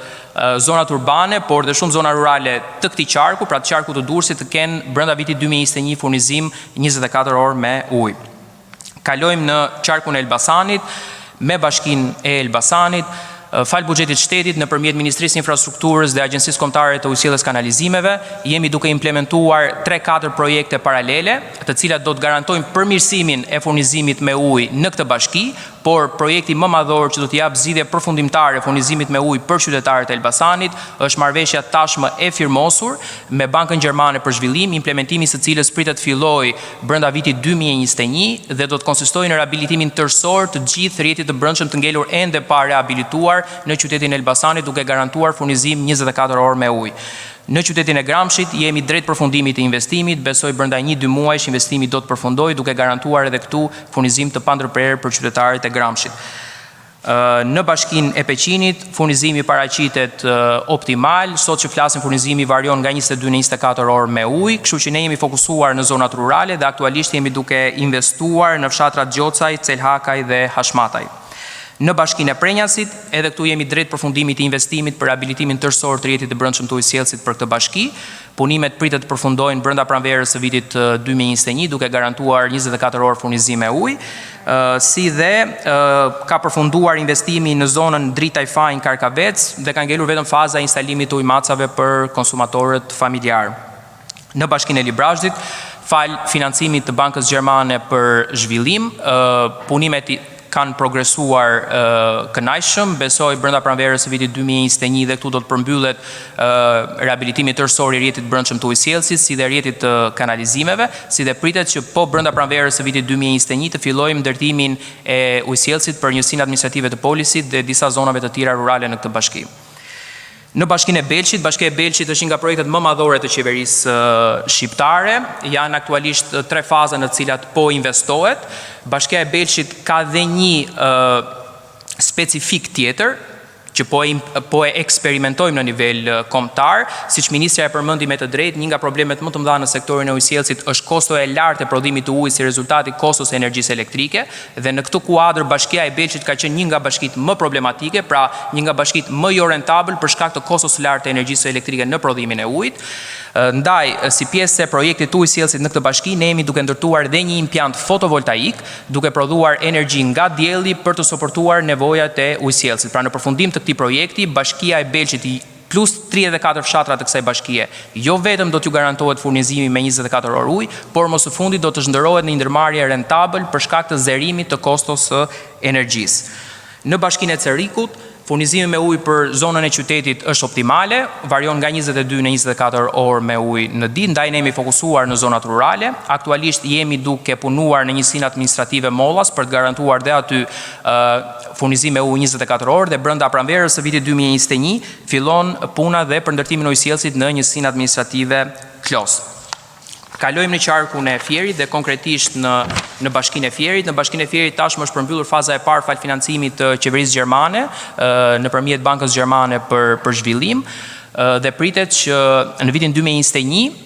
zonat urbane, por dhe shumë zona rurale të këtij qarku, pra të qarkut të Durrësit, të kenë brenda vitit 2021 furnizim 24 orë me ujë. Kalojmë në qarkun e Elbasanit, me Bashkinë e Elbasanit, fal buxhetit shtetit nëpërmjet Ministrisë së Infrastrukturës dhe Agjencisë Kombëtare të Ujësjelljes Kanalizimeve, jemi duke implementuar 3-4 projekte paralele, të cilat do të garantojnë përmirësimin e furnizimit me ujë në këtë bashki, por projekti më madhor që do të jap zgjidhje përfundimtare furnizimit me ujë për qytetarët e Elbasanit është marrëveshja tashmë e firmosur me Bankën Gjermane për Zhvillim, implementimi i së cilës pritet të fillojë brenda vitit 2021 dhe do të konsistojë në rehabilitimin tërësor të gjithë rrjetit të brendshëm të ngelur ende pa rehabilituar në qytetin e Elbasanit, duke garantuar furnizim 24 orë me ujë. Në qytetin e Gramshit jemi drejt përfundimit të investimit, besoj brenda 1-2 muajsh investimi do të përfundojë, duke garantuar edhe këtu furnizim të pandërprerë për qytetarët e Gramshit. Në Bashkinë e Peqinit furnizimi paraqitet optimal, sot që flasim furnizimi varion nga 22 në 24 orë me ujë, kështu që ne jemi fokusuar në zonat rurale dhe aktualisht jemi duke investuar në fshatrat Gjocaj, Celhakaj dhe Hashmataj. Në Bashkinë e Prenjasit, edhe këtu jemi drejt përfundimit të investimit për rehabilitimin tërësor të rrjetit të brendshëm të ujësjellësit për këtë bashki. Punimet pritet të përfundojnë brenda pranverës së vitit 2021, duke garantuar 24 orë furnizim me ujë, si dhe ka përfunduar investimi në zonën Dritaj Fajin Karkavec dhe ka ngelur vetëm faza e instalimit të ujëmacave për konsumatorët familjar. Në Bashkinë e Librazhdit, fal financimit të Bankës Gjermane për Zhvillim, punimet kanë progresuar kënaqshëm. Besoj brenda pranverës së vitit 2021 dhe këtu do të përmbyllet rehabilitimi tërësor i rrjetit brendshëm të ujësjellësit, si dhe rrjetit të kanalizimeve, si dhe pritet që brenda pranverës së vitit 2021 të fillojmë ndërtimin e ujësjellësit për njësinë administrative të polisit dhe disa zonave të tjera rurale në këtë bashki. Në Bashkinë e Belqit, Bashkia e Belqit është një nga projektet më madhore të qeverisë shqiptare. Janë aktualisht 3 faza në të cilat po investohet. Bashkia e Belqit ka dhe një specifik tjetër që po e eksperimentojmë në nivel kombëtar, siç ministrja e përmendi me të drejtë, një nga problemet më të mëdha në sektorin e ujësjellësit është kosto e lartë e prodhimit të ujit si rezultati kostos së energjisë elektrike, dhe në këtë kuadër Bashkia e Belqit ka qenë një nga bashkitë më problematike, pra një nga bashkitë më jo rentabël për shkak të kostos së lartë të energjisë elektrike në prodhimin e ujit. Ndaj, si pjesë e projektit të ujësjellësit në këtë bashki, ne jemi duke ndërtuar dhe një impjant fotovoltaik, duke prodhuar energji nga dielli për të suportuar nevojat e ujësjellësit. Pra në përfundim të këtij projekti, Bashkia e Belqit plus 34 fshatra të kësaj bashkie, jo vetëm do t'ju garantohet furnizimi me 24 orë ujë, por mos së fundit do të zhndërrohet në një ndërmarrje rentabël për shkak të zërimit të kostos së energjisë. Në Bashkinë e Cerrikut, furnizimi me ujë për zonën e qytetit është optimale, varion nga 22 në 24 orë me ujë në ditë, ndaj ne jemi fokusuar në zonat rurale. Aktualisht jemi duke punuar në njësinë administrative Mollas për të garantuar dhe aty furnizim me ujë 24 orë, dhe brenda pranverës së vitit 2021 fillon puna dhe për ndërtimin e ujësjellësit në njësinë administrative Klos. Kalojmë në qarkun e Fierit dhe konkretisht në Bashkinë e Fierit. Në Bashkinë e Fierit tashmë është përmbyllur faza e parë fal financimit të qeverisë gjermane nëpërmjet Bankës Gjermane për zhvillim, dhe pritet që në vitin 2021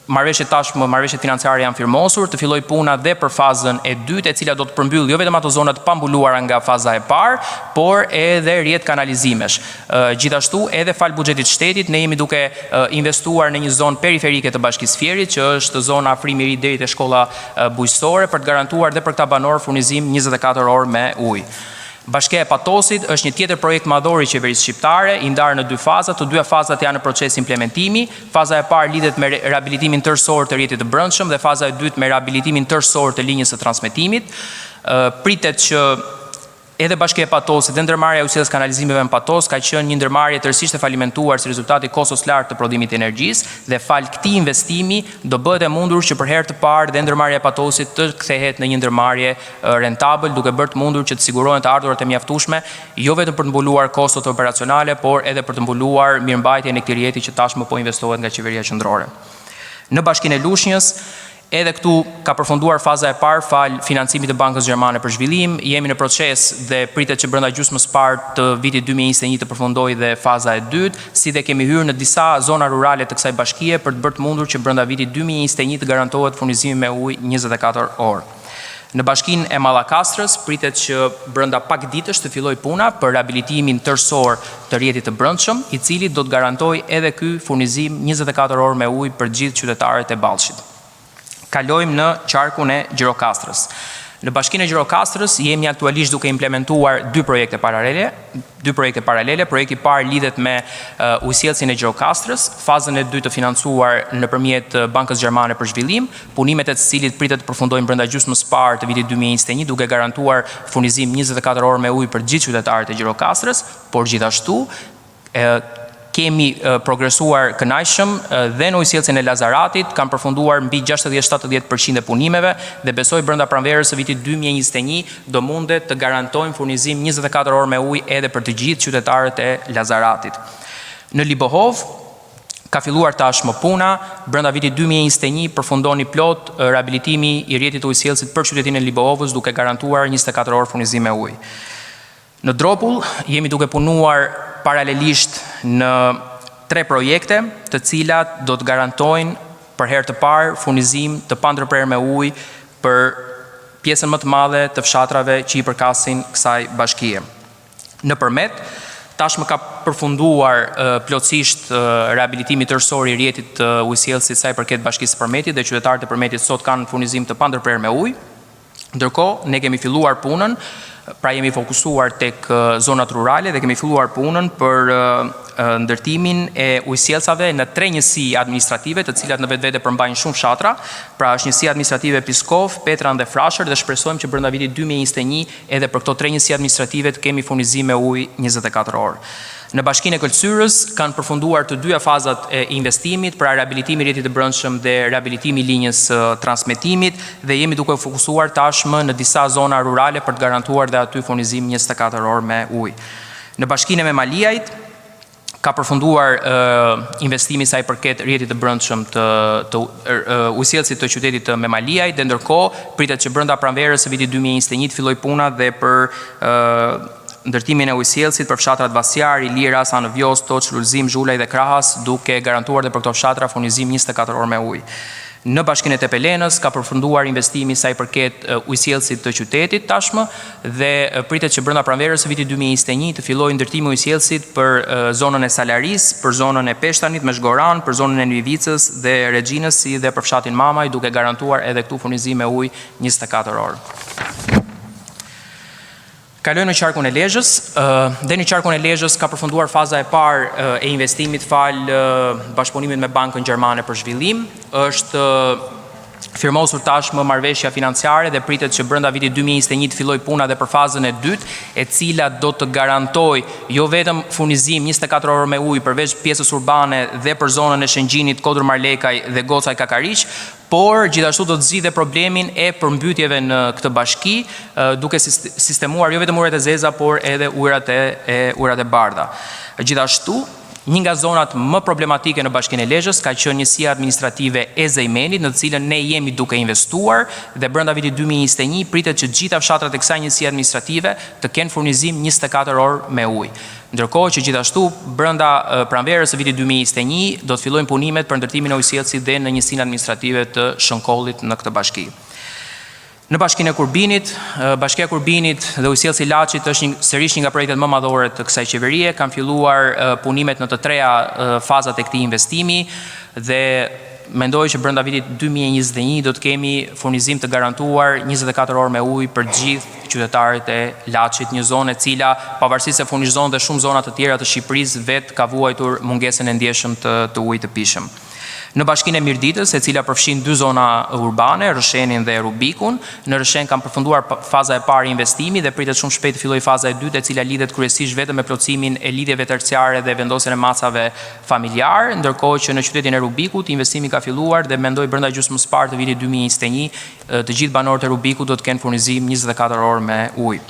marrëveshjet financiare janë firmosur, të filloj puna dhe për fazën e dytë, e cila do të përmbyll jo vetëm ato zonat pambuluara nga faza e parë, por edhe rrjet kanalizimesh. Gjithashtu, edhe fal buxhetit shtetit, ne jemi duke investuar në një zonë periferike të Bashkisë Fierit, që është zona Afrimi i Ri deri te shkolla bujqësore, për të garantuar dhe për këta banorë furnizim 24 orë me ujë. Bashkia e Patosit është një tjetër projekt madhor i qeverisë shqiptare, i ndarë në 2 faza. Të dyja fazat janë në proces implementimi. Faza e parë lidhet me rehabilitimin tërësor të rrjetit të brendshëm dhe faza e dytë me rehabilitimin tërësor të linjës së transmetimit. Pritet që edhe Bashkia e Patosit dhe ndërmarrja e ujësjellës kanalizimeve në Patos ka qenë një ndërmarrje tërësisht e falimentuar si rezultati kostos lartë të prodhimit të energjisë, dhe fal këtij investimi do bëhet e mundur që për herë të parë dhe ndërmarrja e Patosit të kthehet në një ndërmarrje rentabël, duke bërë të mundur që të sigurohen të ardhurat e mjaftueshme, jo vetëm për të mbuluar kostot operacionale, por edhe për të mbuluar mirëmbajtjen e këtij rrjeti që tashmë po investohet nga qeveria qendrore. Në Bashkinë e Lushnjës, edhe këtu ka përfunduar faza e parë fal financimit të Bankës Gjermane për zhvillim. Jemi në proces dhe pritet që brenda gjysmës parë të vitit 2021 të përfundojë dhe faza e dytë, si dhe kemi hyrë në disa zona rurale të kësaj bashkie për të bërë të mundur që brenda vitit 2021 të garantohet furnizimi me ujë 24 orë. Në Bashkinë e Mallakastrës pritet që brenda pak ditësh të fillojë puna për rehabilitimin tërësor të rrjetit të brendshëm, i cili do të garantojë edhe ky furnizim 24 orë me ujë për gjithë qytetarët e Ballshit. Kalojmë në qarkun e Gjirokastrës. Në Bashkinë e Gjirokastrës jemi aktualisht duke implementuar 2 projekte paralele. Projekti i parë lidhet me ujësjellësin e Gjirokastrës, fazën e dytë të financuar nëpërmjet Bankës Gjermane për zhvillim, punimet e të cilit pritet të përfundojnë brenda gjysmës parë të vitit 2021, duke garantuar furnizim 24 orë me ujë për gjithë qytetarët e Gjirokastrës, por gjithashtu kemi progresuar kënaqshëm dhe në ujësjellësin e Lazaratit, kanë përfunduar mbi 60-70% e punimeve, dhe besoj brenda pranverës së vitit 2021 do mundet të garantojmë furnizim 24 orë me ujë edhe për të gjithë qytetarët e Lazaratit. Në Libohov ka filluar tashmë puna, brenda vitit 2021 përfundoni plot rehabilitimi i rrjetit të ujësjellësit për qytetin e Libohovës, duke garantuar 24 orë furnizim me ujë. Në Dropull jemi duke punuar paralelisht në 3 projekte, të cilat do të garantojnë për herë të parë furnizim të pandërprerë me ujë për pjesën më të madhe të fshatrave që i përkasin kësaj bashkie. Nëpërmjet, tashmë ka përfunduar plotësisht rehabilitimi tërësor i rrjetit të ujësjellësit sa i përket Bashkisë së Përmetit, dhe qytetarët e Përmetit sot kanë furnizim të pandërprerë me ujë. Ndërkohë, ne kemi filluar punën, pra jemi fokusuar tek zonat rurale dhe kemi filluar punën për ndërtimin e ujësjellsave në 3 njësi administrative, të cilat në vetvete përmbajnë shumë fshatra. Pra është njësi administrative Piskov, Petran dhe Frashër, dhe shpresojmë që brenda vitit 2021 edhe për këto 3 njësi administrative të kemi furnizim me ujë 24 orë. Në Bashkinë e Këlqyerës kanë përfunduar të dyja fazat e investimit, pra rehabilitimi i rrjetit të brendshëm dhe rehabilitimi i linjës transmetimit, dhe jemi duke fokusuar tashmë në disa zona rurale për të garantuar dhe aty furnizim 24 orë me ujë. Në Bashkinë e Memaliajt ka përfunduar investimi sa i përket rrjetit të brendshëm të ujësjellësit të qytetit të Memaliajt, dhe ndërkohë pritet që brenda pranverës së vitit 2021 të fillojë puna dhe për ndërtimin e ujësjellësit për fshatrat Vasjar, Ilira, Sanë Vjos, Toç, Lulzim, Zhulaj dhe Krahas, duke garantuar dhe për këto fshatra furnizim 24 orë me ujë. Në Bashkinë e Tepelenës ka përfunduar investimi sa i përket ujësjellësit të qytetit tashmë, dhe pritet që brenda pranverës së vitit 2021 të fillojë ndërtimi i ujësjellësit për zonën e Salaris, për zonën e Peshtanit me Zgoran, për zonën e Nivicës dhe Regjinës, si dhe për fshatin Mamaj, duke garantuar edhe këtu furnizim me ujë 24 orë. Kalojmë në qarkun e Lezhës, dhe në qarkun e Lezhës ka përfunduar faza e parë e investimit bashkëpunimit me Bankën Gjermane për Zhvillim. Është firmosur tashmë marrëveshja financiare dhe pritet që brenda vitit 2021 të fillojë puna dhe për fazën e dytë, e cila do të garantojë jo vetëm furnizim 24 orë me ujë përveç pjesës urbane dhe për zonën e Shëngjinit, Kodër Marlekaj dhe Gocaj Kakariq, por gjithashtu do të zgjidhë problemin e përmbytjeve në këtë bashki, duke sistemuar jo vetëm ujërat e zeza, por edhe ujërat e bardha. Gjithashtu, një nga zonat më problematike në Bashkinë e Lezhës ka qenë njësia administrative e Zejmenit, në të cilën ne jemi duke investuar, dhe brenda vitit 2021 pritet që gjitha fshatrat e kësaj njësie administrative të kenë furnizim 24 orë me ujë. Ndërkohë që gjithashtu brenda pranverës së vitit 2021 do të fillojnë punimet për ndërtimin e ujësjellësit dhe në njësinë administrative të Shënkollit në këtë bashki. Në Bashkinë e Kurbinit, Bashkia e Kurbinit dhe ujësjellësi Laçit është sërish një nga projektet më madhore të kësaj qeverie. Kanë filluar punimet në të treja fazat e këtij investimi, dhe mendoj që brenda vitit 2021 do të kemi furnizim të garantuar 24 orë me ujë për gjithë qytetarët e Laçit, një zonë e cila pavarësisht se furnizon dhe shumë zona të tjera të Shqipërisë vetë ka vuajtur mungesën e ndjeshëm të ujit të pishëm. Në Bashkinë e Mirditës, e cila përfshin 2 zona urbane, Rëshenin dhe Rubikun, në Rëshen kanë përfunduar faza e parë e investimit dhe pritet shumë shpejt të fillojë faza e dytë, e cila lidhet kryesisht vetëm me plotësimin e lidhjeve terciare dhe vendosjen e macave familjar, ndërkohë që në qytetin e Rubikut investimi ka filluar dhe mendoj brenda gjysmës parë të vitit 2021 të gjithë banorët e Rubikut do të kenë furnizim 24 orë me ujë.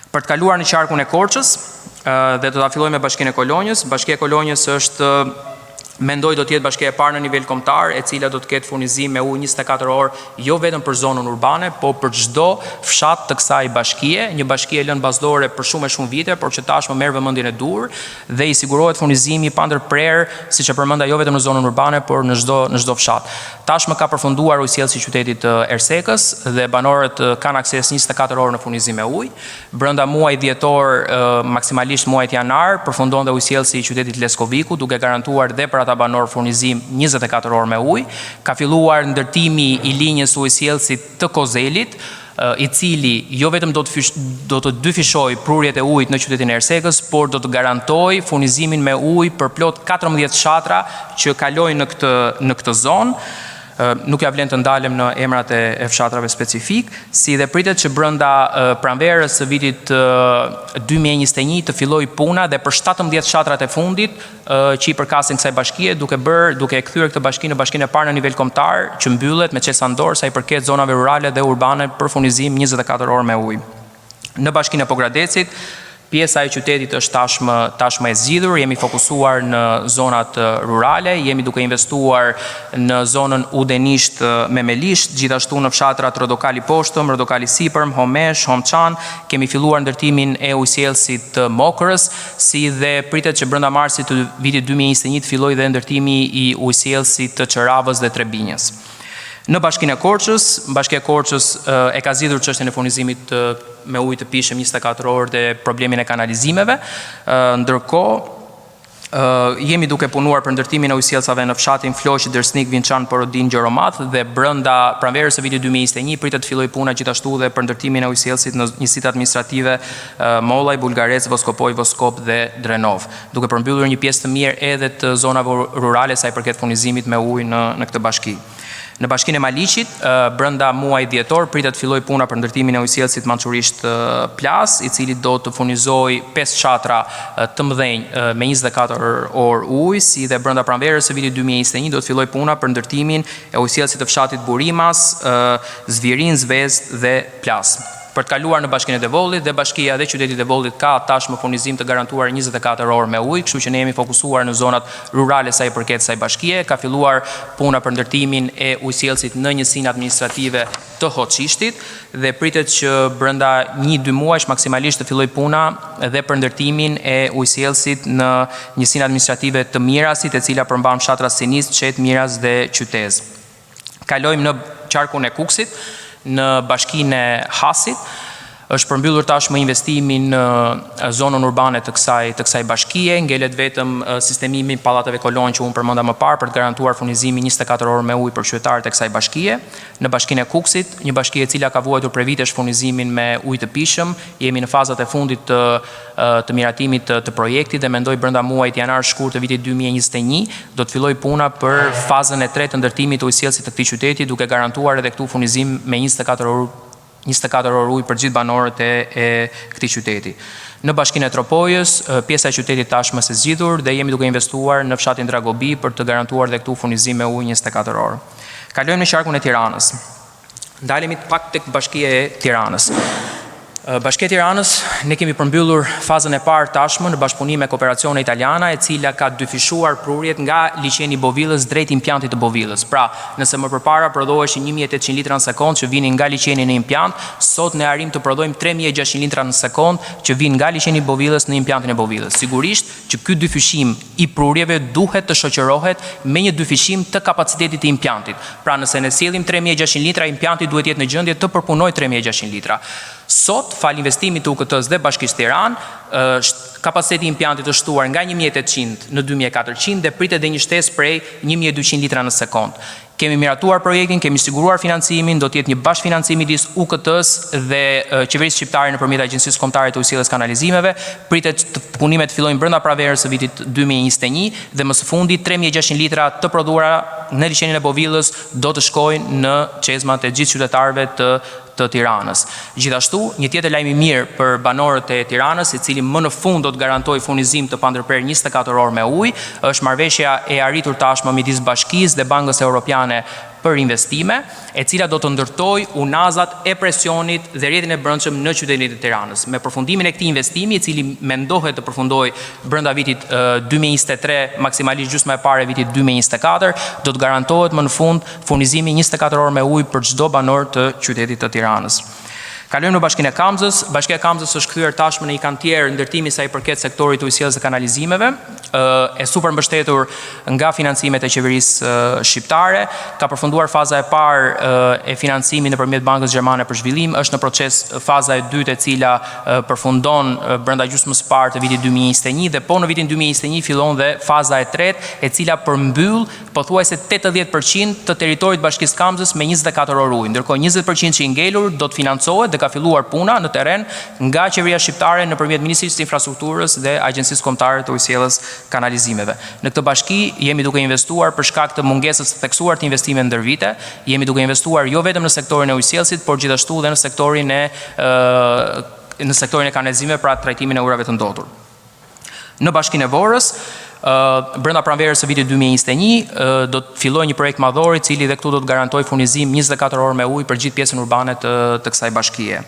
Për të kaluar në qarkun e Korçës, dhe do ta filloj me Bashkinë e Kolonjës. Bashkia e Kolonjës është mendoj do të jetë bashkia e parë në nivel kombëtar, e cila do të ketë furnizim me ujë 24 orë, jo vetëm për zonën urbane, por për çdo fshat të kësaj bashkie, një bashkie e lënë bazdore për shumë e shumë vite, por që tashmë merr vëmendjen e dur dhe i sigurohet furnizimi pa ndërprerje, siç e përmenda, jo vetëm në zonën urbane, por në çdo fshat. Tashmë ka përfunduar ujësjellësi i qytetit të Ersekës dhe banorët kanë akses 24 orë në furnizim me ujë. Brenda muajit dhjetor, maksimalisht muajit janar, përfundon dhe ujësjellësi i qytetit Leskoviku, duke garantuar dhe për ata banor furnizim 24 orë me ujë. Ka filluar ndërtimi i linjës ujësjellësit të Kozelit, i cili jo vetëm do të dyfishoj prurjet e ujit në qytetin e Ersekës, por do të garantoj furnizimin me ujë për plot 14 fshatra që kalojnë në këtë zonë. Nuk ja vlen të ndalem në emrat e fshatrave specifik, si dhe pritet që brenda pranverës së vitit 2021 të fillojë puna dhe për 17 fshatrat e fundit që i përkasin kësaj bashkie, duke e kthyer këtë bashki në bashkinë e parë në nivel kombëtar, që mbyllet me qelësandor sa i përket zonave rurale dhe urbane për furnizim 24 orë me ujë. Në Bashkinë e Pogradecit, pjesa e qytetit është tashmë e zgjidhur, jemi fokusuar në zonat rurale, jemi duke investuar në zonën Udenisht Memelisht, gjithashtu në fshatrat Rodokali Poshtëm, Rodokali Sipërm, Homesh, Homçan, kemi filluar ndërtimin e ujësjellësit të Mokrës, si dhe pritet që brenda marsit të vitit 2021 të fillojë dhe ndërtimi i ujësjellësit të Çeravës dhe Trebinjës. Në Bashkinë e Korçës, Bashkia e Korçës e ka zgjidhur çështjen e furnizimit me ujë të pishëm 24 orë dhe problemin e kanalizimeve. Ndërkohë, Jemi duke punuar për ndërtimin e ujësjellsave në fshatin Floqi, Dersnik, Vinçan, Porodin, Gjeromath dhe brenda pranverës së vitit 2021 pritet të fillojë puna gjithashtu dhe për ndërtimin e ujësjellsit në njësitë administrative Mollaj, Bulgarec, Voskopoj, Voskop dhe Drenov, duke përmbyllur një pjesë të mirë edhe të zonave rurale sa i përket furnizimit me ujë në këtë bashki. Në bashkinë e Maliqit, brenda muaj dhjetor, pritet të fillojë puna për ndërtimin e ujësjellsit Mançurisht Plas, i cili do të furnizojë 5 çatra të mëdhenj me 24 orë ujë, si dhe brenda pranverës së vitit 2021 do të fillojë puna për ndërtimin e ujësjellsit të fshatit Burimas, Zvirin, Zvezd dhe Plas. Për të kaluar në bashkinë e Devollit dhe bashkia dhe qyteti i Devollit ka tashmë furnizim të garantuar 24 orë me ujë, kështu që ne jemi fokusuar në zonat rurale sa i përket kësaj bashkie. Ka filluar puna për ndërtimin e ujësjellsit në njësinë administrative të Hoçishtit dhe pritet që brenda 1-2 muajsh maksimalisht të fillojë puna dhe për ndërtimin e ujësjellsit në njësinë administrative të Mirasit, e cila përmban fshatra Sinis, Çet, Miras dhe Qytez. Kalojmë në qarkun e Kuksit. Në bashkinë e Hasit është përmbyllur tashmë investimi në zonën urbane të kësaj bashkie, ngelet vetëm sistemimi i pallateve kolon që unë përmenda më parë për të garantuar furnizimin 24 orë me ujë për qytetarët e kësaj bashkie. Në bashkinë e Kuksit, një bashki e cila ka vuajtur prej vitesh furnizimin me ujë të pishëm, jemi në fazat e fundit të miratimit të projektit dhe mendoj brenda muajit janar-shkurt të vitit 2021 do të fillojë puna për fazën e tretë të ndërtimit të ujësjellsit të këtij qyteti, duke garantuar edhe këtu furnizim me 24 orë ujë për gjithë banorët e këtij qyteti. Në bashkinë e Tropojës, pjesa e qytetit tashmë është e zgjidhur dhe jemi duke investuar në fshatin Dragobi për të garantuar dhe këtu furnizim me ujë 24 orë. Kalojmë në qarkun e Tiranës. Ndalemi pak tek bashkia e Tiranës. Bashkia e Tiranës, ne kemi përmbyllur fazën e parë tashmë në bashkëpunim me Kooperacione Italiana, e cila ka dyfishuar prurjet nga liçeni i Bovillës drejt impjantit të Bovillës. Pra, nëse më përpara prodhoheshin 1800 litra në sekond që vinin nga liçeni në impjant, sot ne arrim të prodhojmë 3600 litra në sekond që vinë nga liçeni i Bovillës në impjantin e Bovillës. Sigurisht që ky dyfishim i prurjeve duhet të shoqërohet me një dyfishim të kapacitetit të impjantit. Pra, nëse ne sjellim 3600 litra, impjanti duhet jetë në gjendje të përpunojë 3600 litra. Sot, fal investimit të UKT-s dhe Bashkisë Tiranë, kapaciteti i impjantit është shtuar nga 1800 në 2400 dhe pritet edhe një shtesë prej 1200 litra në sekond. Kemi miratuar projektin, kemi siguruar financimin, do të jetë një bashkëfinancim midis UKT-s dhe qeverisë shqiptare nëpërmjet Agjencisë Kombëtare të Ujësjelljes Kanalizimeve. Pritet të punimet të fillojnë brenda praverës së vitit 2021 dhe më së fundi 3600 litra të prodhuara në liçenin e Bovillës do të shkojnë në çezmat e gjithë qytetarëve të Tiranës. Gjithashtu, një tjetër lajm i mirë për banorët e Tiranës, i cili më në fund do të garantojë furnizim të pandërprer 24 orë me ujë, është marrëveshja e arritur tashmë midis Bashkisë dhe Bankës Evropiane për investime, e cila do të ndërtojë unazat e presionit dhe rrjetin e brendshëm në qytetin e Tiranës. Me përfundimin e këtij investimi, i cili mendohet të përfundojë brenda vitit 2023, maksimalisht gjysma e parë e vitit 2024, do të garantohet më në fund furnizimi 24 orë me ujë për çdo banor të qytetit të Tiranës. Kalojmë në Bashkinë e Kamzës. Bashkia e Kamzës është kthyer tashmë në një kantier ndërtimi sa i përket sektorit të ujësjelljes dhe kanalizimeve, e supermbështetur nga financimet e qeverisë shqiptare. Ka përfunduar faza e parë e financimit nëpërmjet Bankës Gjermane për Zhvillim, është në proces faza e dytë e cila përfundon brenda gjysmës së parë të vitit 2021 dhe po në vitin 2021 fillon dhe faza e tretë, e cila përmbyll pothuajse 80% të territorit të Bashkisë Kamzës me 24 orë ujë, ndërkohë 20% që i ngelur do të financohet dhe ka filluar puna në terren nga qeveria shqiptare nëpërmjet Ministrisë së Infrastrukturës dhe Agjencisë Kombëtare të Ujësjelljes Kanalizimeve. Në këtë bashki jemi duke investuar për shkak të mungesës së theksuar të investimeve ndër vite, jemi duke investuar jo vetëm në sektorin e ujësjellsit, por gjithashtu edhe në sektorin e kanalizimeve, pra trajtimin e ujrave të ndotur. Në Bashkinë e Vorrës, brenda pranverës së vitit 2021 do të fillojë një projekt madhor i cili dhe këtu do të garantojë furnizim 24 orë me ujë për gjithë pjesën urbane të kësaj bashkie.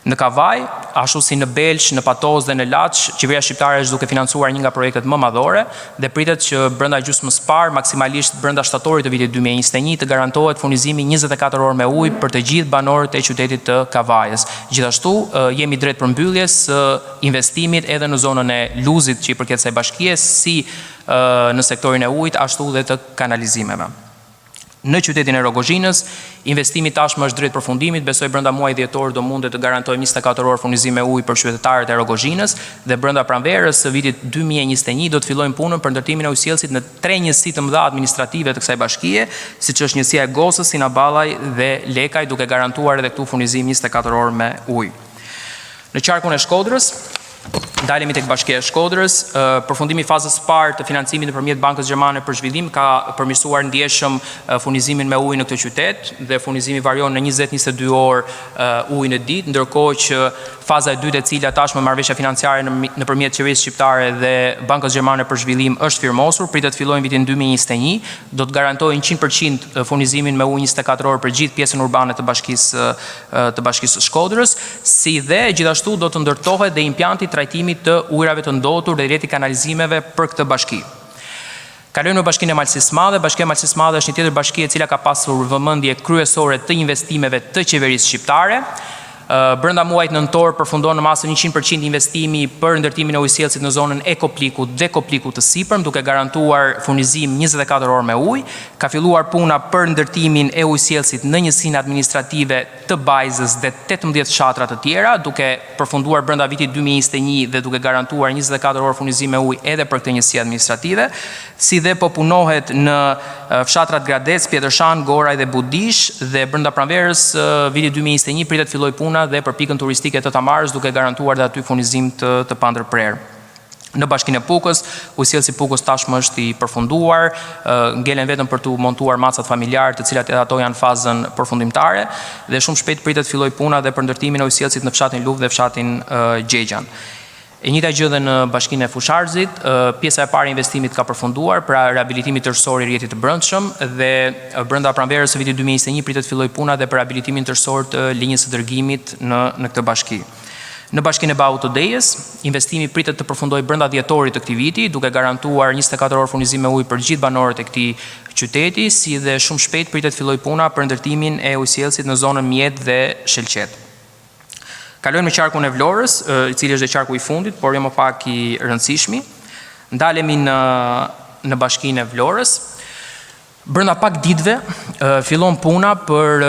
Në Kavaj, ashtu si në Belsh, në Patoz dhe në Laç, qeveria shqiptare është duke financuar një nga projektet më madhore dhe pritet që brenda gjysmës së parë, maksimalisht brenda shtatorit të vitit 2021, të garantohet furnizimi 24 orë me ujë për të gjithë banorët e qytetit të Kavajës. Gjithashtu, jemi drejt përmbylljes së investimit edhe në zonën e Luzit që i përket kësaj bashkie, si në sektorin e ujit, ashtu dhe të kanalizimeve. në qytetin e Rogozhinës. Investimi tashmë është drejt përfundimit, besoj brenda muajit dhjetor do mundet të garantojmë 24 orë furnizim me ujë për qytetarët e Rogozhinës dhe brenda pranverës së vitit 2021 do të fillojmë punën për ndërtimin e ujësjellësit në 3 njësi të mëdha administrative të kësaj bashkie, siç është njësia e Gosës, Sinaballaj dhe Lekaj, duke garantuar edhe këtu furnizim 24 orë me ujë. Në qarkun e Shkodrës, dalemi tek Bashkia e Shkodrës, përfundimi i fazës së parë të financimit nëpërmjet Bankës Gjermane për Zhvillim ka përmirësuar ndjeshëm furnizimin me ujë në këtë qytet dhe furnizimi varion në 20-22 orë ujë në ditë, ndërkohë që faza e dytë e cila tashmë marrëveshja financiare nëpërmjet qeverisë shqiptare dhe Bankës Gjermane për Zhvillim është firmosur, pritet fillojnë vitin 2021, do të garantojnë 100% furnizimin me ujë 24 orë për gjithë pjesën urbane të bashkisë së Shkodrës, si dhe gjithashtu do të ndërtohet dhe impjanti trajtimit të ujrave të ndotur dhe rrjeti kanalizimeve për këtë bashki. Kalojmë në Bashkinë e Malësisë Madhe. Bashkia e Malësisë Madhe është një tjetër bashki e cila ka pasur vëmendje kryesore të investimeve të qeverisë shqiptare. Brenda muajit nëntor përfundon në masën 100% investimi për ndërtimin e ujësjellësit në zonën e Koplikut dhe Koplikut të Sipërm, duke garantuar furnizim 24 orë me ujë. Ka filluar puna për ndërtimin e ujësjellësit në njësinë administrative të Bajzës dhe 18 fshatra të tjera, duke përfunduar brenda vitit 2021 dhe duke garantuar 24 orë furnizim me ujë edhe për këtë njësi administrative, si dhe po punohet në fshatrat Gradec, Pjetërshan, Goraj dhe Budish, dhe brenda pranverës vitit 2021 pritet filloj puna dhe për pikën turistike të Tamarës, duke garantuar dhe aty furnizim të pandërprerë. Në Bashkinë e Pukës, ujësjellësi Pukës tashmë është i përfunduar, ngelen vetëm për të montuar macat familjar, të cilat ato janë fazën përfundimtare, dhe shumë shpejt pritet filloj puna dhe për ndërtimin e ujësjellësit në fshatin Luvë dhe fshatin Gjegjan. E njëjta gjë dhe në Bashkinë e Fusharzit, pjesa e parë e investimit ka përfunduar, pra rehabilitimi tërësor i rrjetit të brendshëm, dhe brenda pranverës së vitit 2021 pritet filloj puna dhe për rehabilitimin tërësor të linjës së dërgimit në këtë bashki. Në Bashkinë e Baut të Dejes, investimi pritet të përfundojë brenda dhjetorit të këtij viti, duke garantuar 24 orë furnizim me ujë për gjithë banorët e këtij qyteti, si dhe shumë shpejt pritet filloj puna për ndërtimin e ujësjellësit në zonën Mjet dhe Shelqet. Kalojmë në qarkun e Vlorës, i cili është dhe qarku i fundit, por jo më pak i rëndësishmi. Ndalemi në Bashkinë e Vlorës. Brenda pak ditëve fillon puna për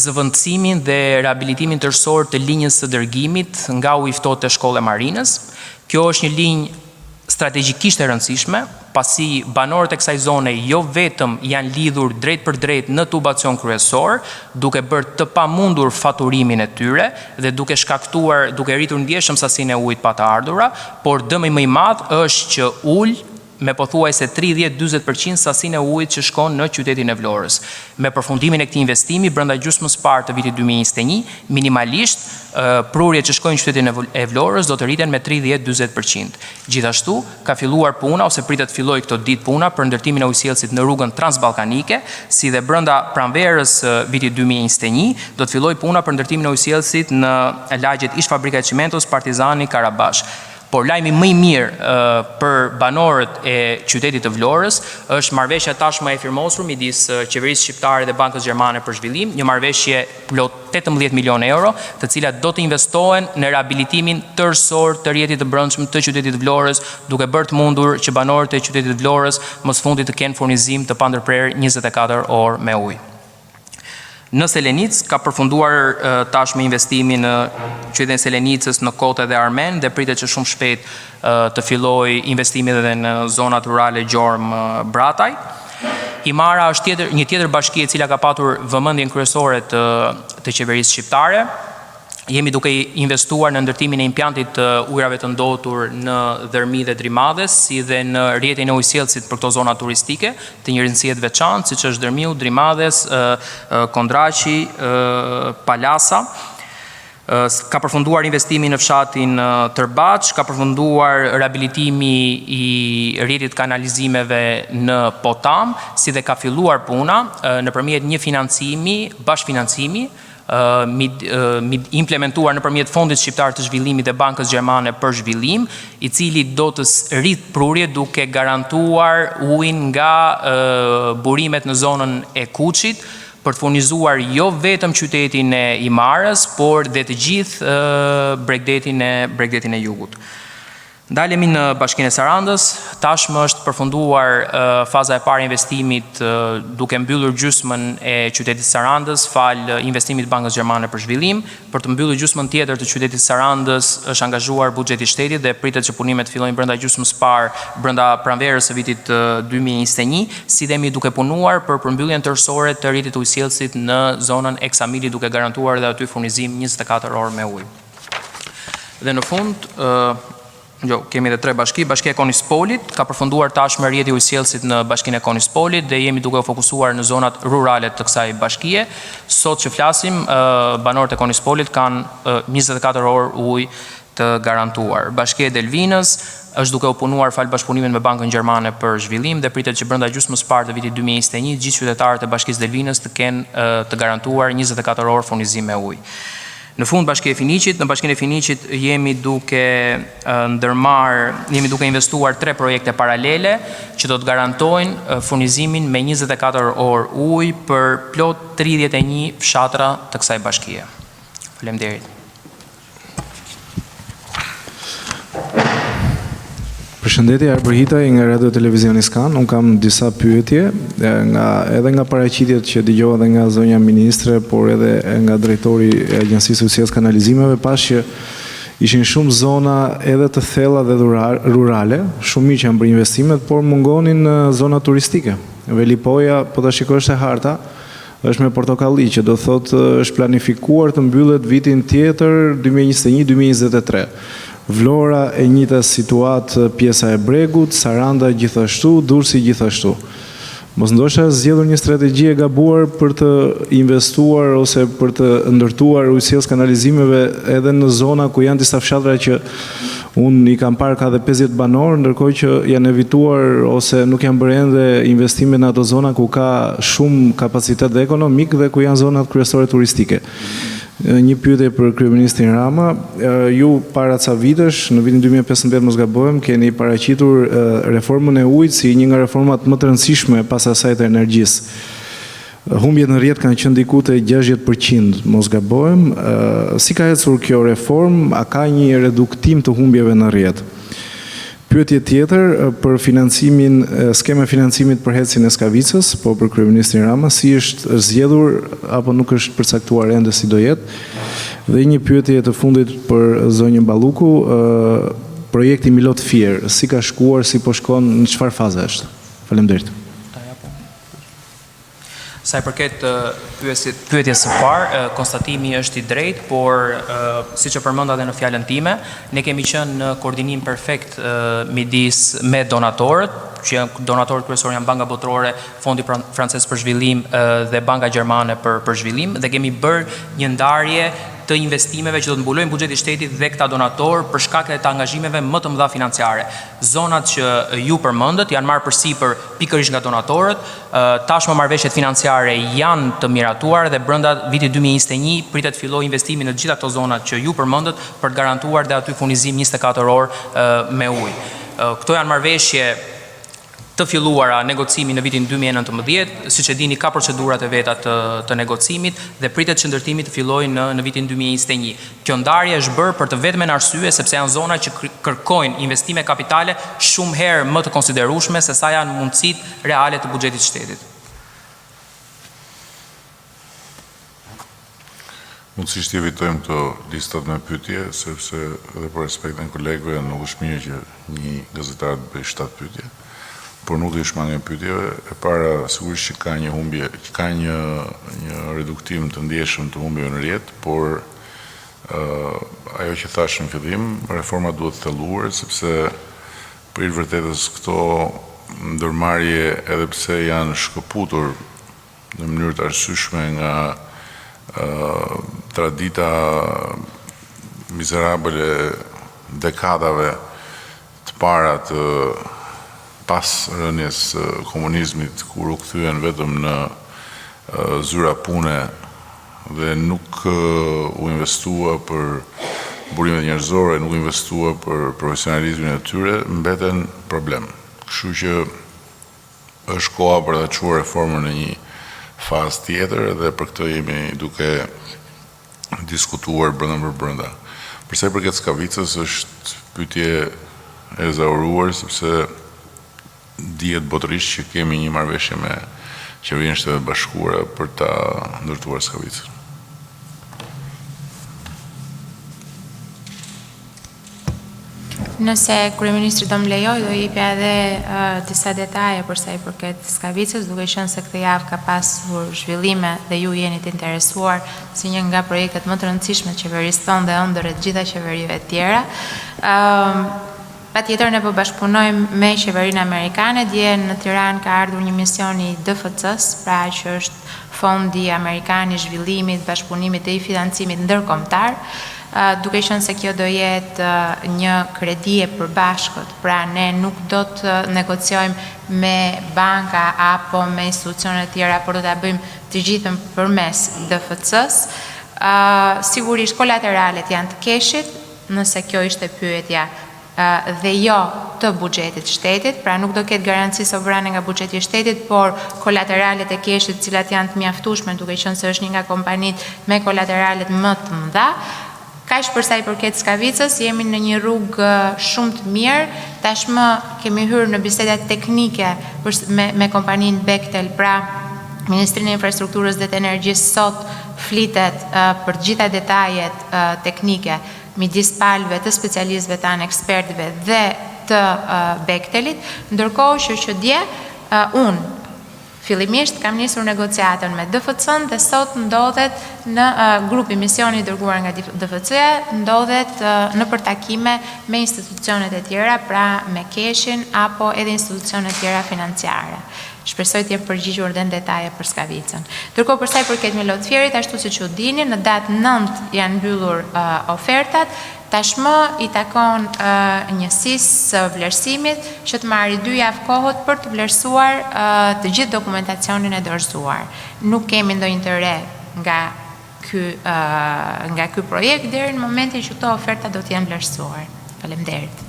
zëvendësimin dhe rehabilitimin tërësor të linjës së dërgimit nga uji ftohtë te Shkolla e Marinës. Kjo është një linjë strategjikisht e rëndësishme, pasi banorët e kësaj zone jo vetëm janë lidhur drejt për drejt në tubacion kryesor, duke bërë të pamundur faturimin e tyre dhe duke shkaktuar, duke rritur ndjeshëm sasinë e ujit pa të ardhura, por dëmi më i madh është që ul me pothuajse 30-40% sasinë e ujit që shkon në qytetin e Vlorës. Me përfundimin e këtij investimi brenda gjysmës parë të vitit 2021, minimalisht prurjet që shkojnë në qytetin e Vlorës do të rriten me 30-40%. Gjithashtu ka filluar puna ose pritet filloj këto ditë puna për ndërtimin e ujësjellësit në rrugën transballkanike, si dhe brenda pranverës vitit 2021 do të filloj puna për ndërtimin e ujësjellësit në lagjet ish fabrika e çimentos Partizani Karabash. Por lajmi më i mirë për banorët e qytetit të Vlorës është marrëveshja tashmë e firmosur midis qeverisë shqiptare dhe Bankës Gjermane për Zhvillim, një marrëveshje plot 18 milion euro, të cilat do të investohen në rehabilitimin tërësor të rrjetit të brendshëm të qytetit të Vlorës, duke bërë të mundur që banorët e qytetit të Vlorës mësfundi të kenë furnizim të pandërprerë 24 orë me ujë. Në Selenic ka përfunduar tashmë investimi në qytetin e Selenicës, në Kote dhe Armen, dhe pritet që shumë shpejt të fillojë investimi edhe në zonat rurale Gjormë Brataj. Imara është një tjetër bashki e cila ka patur vëmendjen kryesore të qeverisë shqiptare. Jemi duke investuar në ndërtimin e impjantit të ujrave të ndotur në Dërmi dhe Drimadhes, si dhe në rrjetin e ujësjellësit për këto zona turistike, të një rëndësie të veçantë, siç është Dërmiu, Drimadhes, Kondraqi, Palasa. Ka përfunduar investimi në fshatin Tërbaç, ka përfunduar rehabilitimi i rrjetit kanalizimeve në Potam, si dhe ka filluar puna nëpërmjet një financimi, bashkëfinancimi, implementuar nëpërmjet Fondit Shqiptar të Zhvillimit dhe Bankës Gjermane për Zhvillim, i cili do të rrit prurje duke garantuar ujin nga burimet në zonën e Kuçit, për të furnizuar jo vetëm qytetin e Imarës, por dhe të gjithë Bregdetin e Jugut. Ndalemi në Bashkinë e Sarandës, tashmë është përfunduar faza e parë e investimit duke mbyllur gjysmën e qytetit Sarandës fal investimit Bankës Gjermane për Zhvillim. Për të mbyllur gjysmën tjetër të qytetit Sarandës është angazhuar buxheti i shtetit dhe pritet që punimet fillojnë brenda gjysmës parë brenda pranverës së vitit 2021, si dhemi duke punuar për përmbylljen tërësore të rrjetit ujësjellësit në zonën Eksamili duke garantuar dhe aty furnizim 24 orë me ujë. Dhe në fund, kemi edhe 3 bashki. Bashkia e Konispolit ka përfunduar tashmë rrjeti ujësjellësit në Bashkinë e Konispolit dhe jemi duke u fokusuar në zonat rurale të kësaj bashkie. Sot që flasim, banorët e Konispolit kanë 24 orë ujë të garantuar. Bashkia e Delvinës është duke u punuar fal bashkëpunimin me Bankën Gjermane për Zhvillim dhe pritet që brenda gjysmës parë të vitit 2021 gjithë qytetarët e Bashkisë Delvinës të kenë të garantuar 24 orë furnizim me ujë. Në fund në Bashkinë e Finiqit jemi duke investuar 3 projekte paralele që do të garantojnë furnizimin me 24 orë ujë për plot 31 fshatra të kësaj bashkie. Faleminderit. Përshëndetje, Arbër Hitaj nga Radio Televizioni Skan. Unë kam disa pyetje, edhe nga paraqitjet që dëgjova edhe nga zonja ministre, por edhe nga drejtori e Agjencisë Ujësisë Kanalizimeve, pas që ishin shumë zona edhe të thella dhe rurale, shumë mirë që janë bërë investimet, por mungonin zona turistike. Velipoja, po ta shikosh te harta, është me portokalli, që do thotë është planifikuar të mbyllet vitin tjetër 2021-2023. Vlora e njëjta situatë pjesa e Bregut, Saranda gjithashtu, Durrësi gjithashtu. Mos ndoshta zgjedhur një strategji e gabuar për të investuar ose për të ndërtuar ujësjellës kanalizimeve edhe në zona ku janë disa fshatra që unë i kam parë ka dhe 50 banor, ndërkohë që janë evituar ose nuk janë bërë ende investime në ato zona ku ka shumë kapacitet dhe ekonomik dhe ku janë zonat kryesore turistike. Një pyetje për kryeministrin Rama. Ju para ca vitesh, në vitin 2015 mos gabojmë, keni paraqitur reformën e ujit si një nga reformat më të rëndësishme pas asaj të energjisë. Humbjet në rrjet kanë qenë diku te 60%, mos gabojmë. Si ka ecur kjo reformë? A ka një reduktim të humbjeve në rrjet? Pyetje tjetër për financimin, skema e financimit për hetsin e Skavicës, po për kryeministrin Rama, si është zgjedhur apo nuk është përcaktuar ende si do jetë? Dhe një pyetje të fundit për zonjën Balluku, projekti Milot Fier, si ka shkuar, si po shkon, në çfarë faze është? Faleminderit. Sa i përket pyetjes së parë, konstatimi është i drejtë, por siç e përmenda edhe në fjalën time, ne kemi qenë në koordinim perfekt me donatorët, që donatorët kryesorë janë Banka Botërore, Fondi Francez për Zhvillim dhe Banka Gjermane për Zhvillim, dhe kemi bërë një ndarje të investimeve që do të mbulojnë buxheti i shtetit dhe këta donatorë për shkak të angazhimeve më të mëdha financiare. Zonat që ju përmendët janë marrë përsipër pikërisht nga donatorët, tashmë marrëveshjet financiare janë të miratuar dhe brenda vitit 2021 pritet fillojë investimi në gjitha këto zonat që ju përmendët për të garantuar dhe aty furnizim 24 orë me ujë. Këto janë marrëveshje të filluara negocimi në vitin 2019, siç e dini ka procedurat e veta të negocimit dhe pritet që ndërtimi të fillojë në vitin 2021. Kjo ndarje është bërë për të vetmen arsye sepse janë zona që kërkojnë investime kapitale shumë herë më të konsiderueshme se sa janë mundësitë reale të buxhetit të shtetit. Mundësisht i evitojmë këto listat me pyetje, sepse edhe për respektin e kolegëve nuk është mirë që një gazetar të bëjë 7 pyetje. Por nuk i shmangën pyetjeve. E para, sigurisht që ka një humbje, ka një reduktim të ndjeshëm të humbjeve në rrjet, por ajo që thashë në fillim, reforma duhet thelluar, sepse për i vërtetës këto ndërmarrje, edhe pse janë shkëputur në mënyrë të arsyeshme nga tradita mizerabële dekadave të para të pas rënies komunizmit, kur u kthyen vetëm në zyra pune dhe nuk u investua për burimet njerëzore, nuk u investua për profesionalizmin e tyre, mbeten problem. Kështu që është koha për ta çuar reformën në një fazë tjetër dhe për këtë jemi duke diskutuar brenda për brenda. Përsa i përket Skavicës, është pyetje ezauruar, sepse dihet botërisht që kemi një marrëveshje me Qeverinë e Shtetit Bashkuara për ta ndërtuar Skavicën. Nëse kryeministri do më lejoj, do jepja edhe disa detaje për sa i përket Skavicës, duke qenë se këtë javë ka pasur zhvillime dhe ju jeni të interesuar si një nga projektet më të rëndësishme të qeverisë tonë dhe ëndër e të gjitha qeverive të tjera. Patjetër ne po bashkëpunojmë me qeverinë amerikane. Dje në Tiranë ka ardhur një mision i DFC-s, pra që është Fondi Amerikan i Zhvillimit, Bashkëpunimit dhe i Financimit Ndërkombëtar. Duke qenë se kjo do jetë një kredi e përbashkët, pra ne nuk do të negociojmë me banka apo me institucionet tjera, por do ta bëjmë të gjithën përmes DFC-s. Sigurisht kolateralet janë të keshit, nëse kjo ishte pyetja, dhe jo të buxhetit shtetit, pra nuk do ketë garanci sovrane nga buxheti i shtetit, por kolateralet e keshit, cilat janë të mjaftueshme, duke qenë se është një nga kompanitë me kolateralet më të mëdha. Kaq për sa i përket Skavicës, jemi në një rrugë shumë të mirë. Tashmë kemi hyrë në biseda teknike me kompaninë Bechtel, pra Ministrinë e Infrastrukturës dhe të Energjisë sot flitet për gjitha detajet teknike midis palëve të specialistëve tanë, ekspertëve dhe të Bechtelit, ndërkohë që dje unë fillimisht kam nisur negociatën me DFC-n dhe sot ndodhet në grupi misioni dërguar nga DFC-ja, ndodhet në përtakime me institucionet e tjera, pra me keshin apo edhe institucionet tjera financiare. Shpresoj të jem përgjigjur dhe në detaje për Skavicën. Ndërkohë për sa i përket Milotfierit, ashtu siç u dini, në datë 9 janë mbyllur ofertat. Tashmë i takon njësisë vlerësimit që të marrë 2 javë kohët për të vlerësuar të gjithë dokumentacionin e dorëzuar. Nuk kemi ndonjë të re nga ky projekt deri në momentin që këto oferta do të jenë vlerësuar. Faleminderit.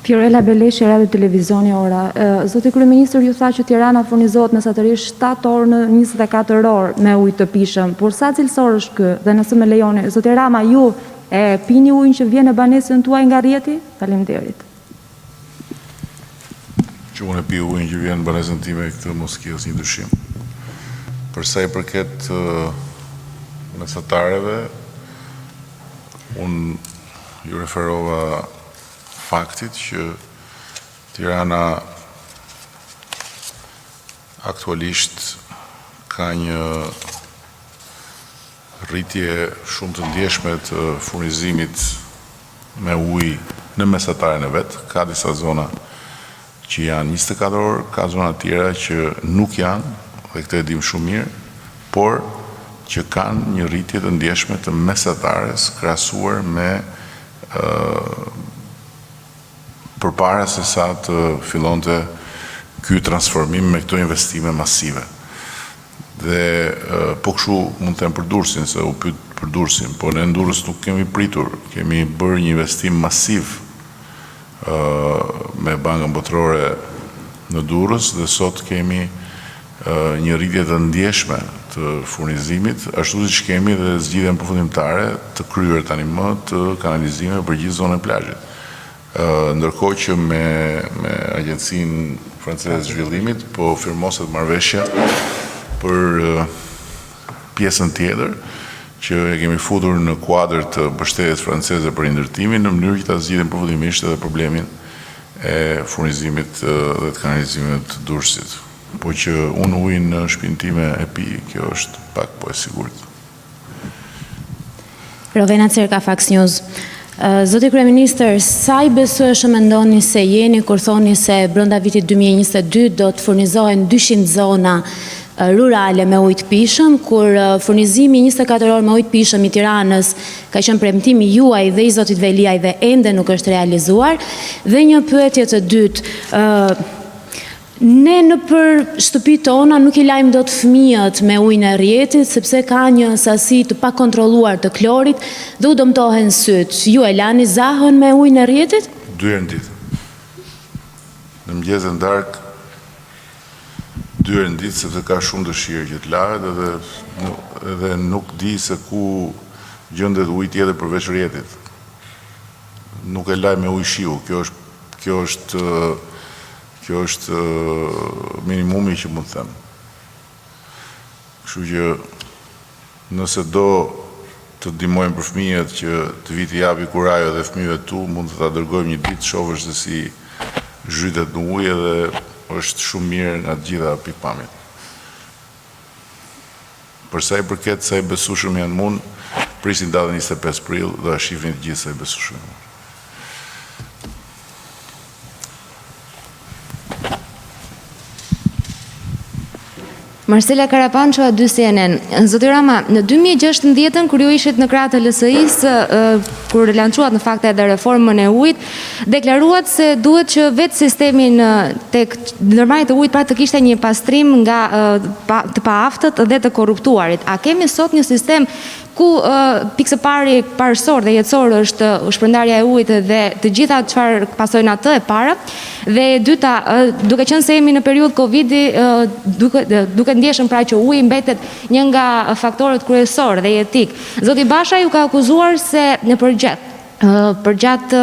Fiorella Beleshi, Radio Televizioni Ora. Zoti Kryeministër, ju tha që Tirana furnizohet mesatërisht 7 orë në 24 orë me ujë të pishëm. Por sa cilësor është ky? Dhe nëse më lejoni, zoti Rama, ju e pini ujin që vjen në banesën tuaj nga rrjeti? Faleminderit. Që unë e pi ujin që vjen në banesën time, këtë mos ki asnjë dyshim. Për sa i përket mesatareve, unë ju referova faktit që Tirana aktualisht ka një rritje shumë të ndjeshme të furnizimit me ujë në mesataren e vetë. Ka disa zona që janë 24 orë, ka zona tjera që nuk janë, dhe këtë e dim shumë mirë, por që kanë një rritje të ndjeshme të mesatares krahasuar me përpara se sa të fillonte ky transformim me këto investime masive. Dhe po kështu mund të them për Durrësin, se u pyet për Durrësin, po ne në Durrës nuk kemi pritur, kemi bërë një investim masiv me Bankën Botërore në Durrës dhe sot kemi një rritje të ndjeshme të furnizimit, ashtu siç kemi dhe zgjidhjen përfundimtare të kryer tani më të kanalizimeve për gjithë zonën e plazhit. Ndërkohë që me Agjencinë Franceze të Zhvillimit po firmoset marrëveshja për pjesën tjetër që e kemi futur në kuadër të mbështetjes franceze për ndërtimin, në mënyrë që ta zgjidhim përfundimisht edhe problemin e furnizimit dhe të kanalizimit të Durrësit. Po që unë ujin në shtëpinë time e pi, kjo është pak po e sigurt. Rovena Cerka, Fax News. Zoti Kryeministër, sa i besueshëm mendoni se jeni kur thoni se brenda vitit 2022 do të furnizohen 200 zona rurale me ujë të pishëm, kur furnizimi 24 orë me ujë të pishëm i Tiranës ka qenë premtimi juaj dhe i zotit Veliaj dhe ende nuk është realizuar? Dhe një pyetje të dytë, ne në për shtëpitë tona nuk i lajmë dot fëmijët me ujin e rrjetit, sepse ka një sasi të pakontrolluar të klorit dhe u dëmtohen syt. Ju e lani zahën me ujin e rrjetit? 2 herë në ditë. Në mëngjes e darkë, 2 herë në ditë, sepse ka shumë dëshirë që të lahet edhe nuk di se ku gjendet ujë tjetër përveç rrjetit. Nuk e laj me ujë shiu, kjo është kjo është minimumi që mund të them. Kështu që nëse do të ndihmojmë për fëmijët që të viti japi kurajo dhe fëmijëve tu, mund të ta dërgojmë një ditë, shohësh se si zhytet në ujë dhe është shumë mirë nga të gjitha pikpamjet. Për sa i përket sa i besueshëm janë mund, prisin datën 25 prill dhe shifrin të gjithë sa i besueshëm. Marcela Karapanço, 2 CNN. Zoti Rama, në 2016 kur ju ishit në krah të LSI-s, kur lançuat në fakt edhe reformën e ujit, deklaruat se duhet që vetë sistemin tek ndërmarrja e ujit pra të kishte një pastrim nga të paaftët dhe të korruptuarit. A kemi sot një sistem ku pikë së pari parësor dhe jetësor është shpërndarja e ujit dhe të gjitha çfarë pasojnë atë e para, dhe e dyta, duke qenë se jemi në periudhë Covidi, duke ndjeshëm pra që uji mbetet një nga faktorët kryesor dhe jetik. Zoti Basha ju ka akuzuar se në përgjatë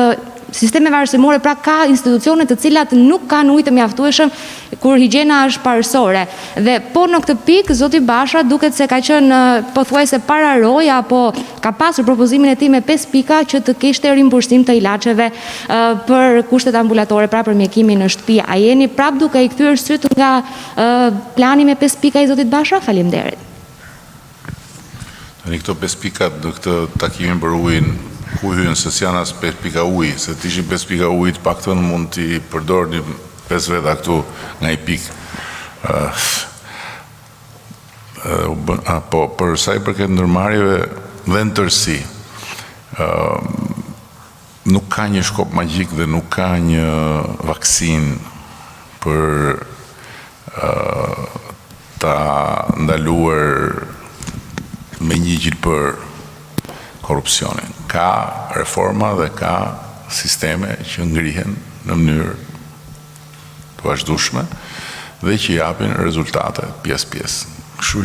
sistemeve arsimore, pra ka institucione të cilat nuk kanë ujë të mjaftueshëm kur higjiena është parësore. Dhe po në këtë pikë zoti Basha duket se ka qenë pothuajse pararoj apo ka pasur propozimin e tij me 5 pika që të kishte rimbursim të ilaçeve për kushtet ambulatore, pra për mjekimin në shtëpi. A jeni prap duke i kthyer syt nga plani me 5 pika i zotit Basha? Faleminderit. Tani këto 5 pikat në këtë takimin për ujin, ku hyn se janë as 5 pika uji, se të ishin 5 pika uji, të paktën mund t'i përdorni 5 veta këtu nga i pik. Po, për sa i përket ndërmarrjeve dhe në tërësi, nuk ka një shkop magjik dhe nuk ka një vaksin për ta ndaluar me një gjilpër korrupsionin. Ka reforma dhe ka sisteme që ngrihen në mënyrë të vazhdueshme dhe që japin rezultate pjesë. Kështu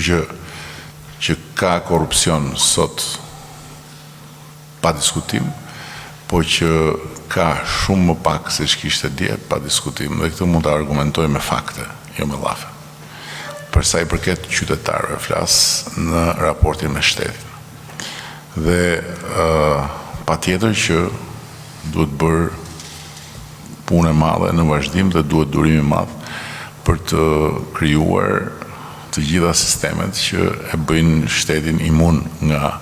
që ka korrupsion sot pa diskutim, po që ka shumë më pak se ç'kishte dje pa diskutim, dhe këtë mund ta argumentoj me fakte, jo me llafe. Për sa i përket qytetarëve, flas në raportin me shtetin. Dhe pa tjetër që duhet bërë punë e madhe në vazhdim dhe duhet durim i madh për të krijuar të gjitha sistemet që e bëjnë shtetin imun nga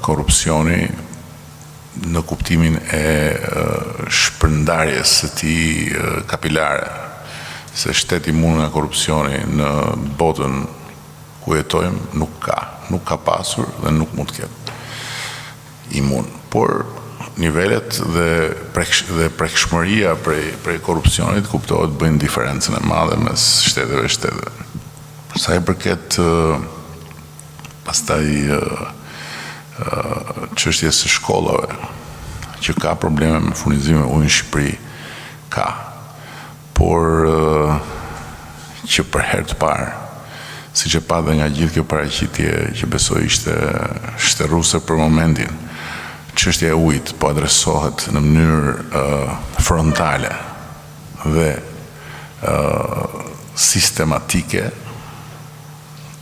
korrupsioni në kuptimin e shpërndarjes së tij kapilare, se shteti imun nga korrupsioni në botën ku jetojmë nuk ka pasur dhe nuk mund të ketë imun. Por nivelet dhe prekshmëria prej korrupsionit kuptohet bëjnë diferencën e madhe mes shteteve e shteteve. Sa i përket pastaj çështjes së shkollave, që ka probleme me furnizimin e ujit në Shqipëri, ka. Por që për herë të parë, siç e pa dhe nga gjithë kjo paraqitje që besoj ishte shterruese për momentin, çështja e ujit po adresohet në mënyrë frontale dhe sistematike,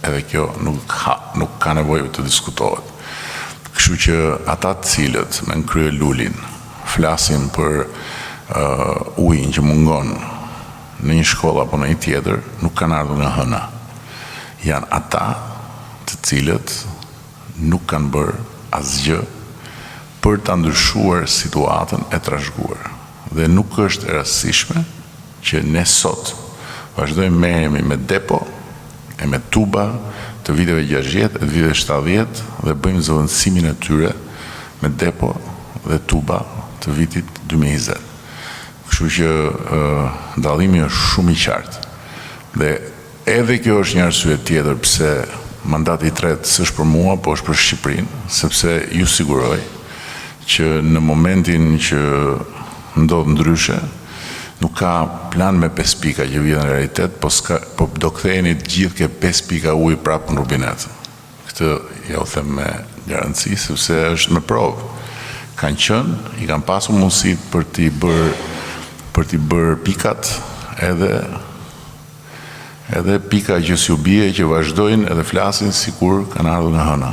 edhe kjo nuk ka nevojë të diskutohet. Kështu që ata të cilët me krye lulin flasin për ujin që mungon në një shkollë apo në një tjetër, nuk kanë ardhur nga hëna. Janë ata të cilët nuk kanë bërë asgjë për të ndryshuar situatën e trashëguar. Dhe nuk është e rastësishme që ne sot vazhdojmë merremi me depo e me tuba të viteve 60 e viteve 70 dhe bëjmë zëvendësimin e tyre me depo dhe tuba të vitit 2020. Kështu që dallimi është shumë i qartë. Dhe edhe kjo është një arsye tjetër pse mandati i tretë s'është për mua, po është për Shqipërinë, sepse ju siguroj që në momentin që ndodh ndryshe, nuk ka plan me 5 pika që vjen në realitet, po do ktheheni të gjithë ke 5 pika ujë prapë në rubinet. Këtë ja u them me garanci, sepse është me provë. Kanë qenë, i kanë pasur mundësitë për t'i bërë për t'i bërë pikat edhe pika që s'ju bie që vazhdojnë edhe flasin sikur kanë ardhur nga hëna.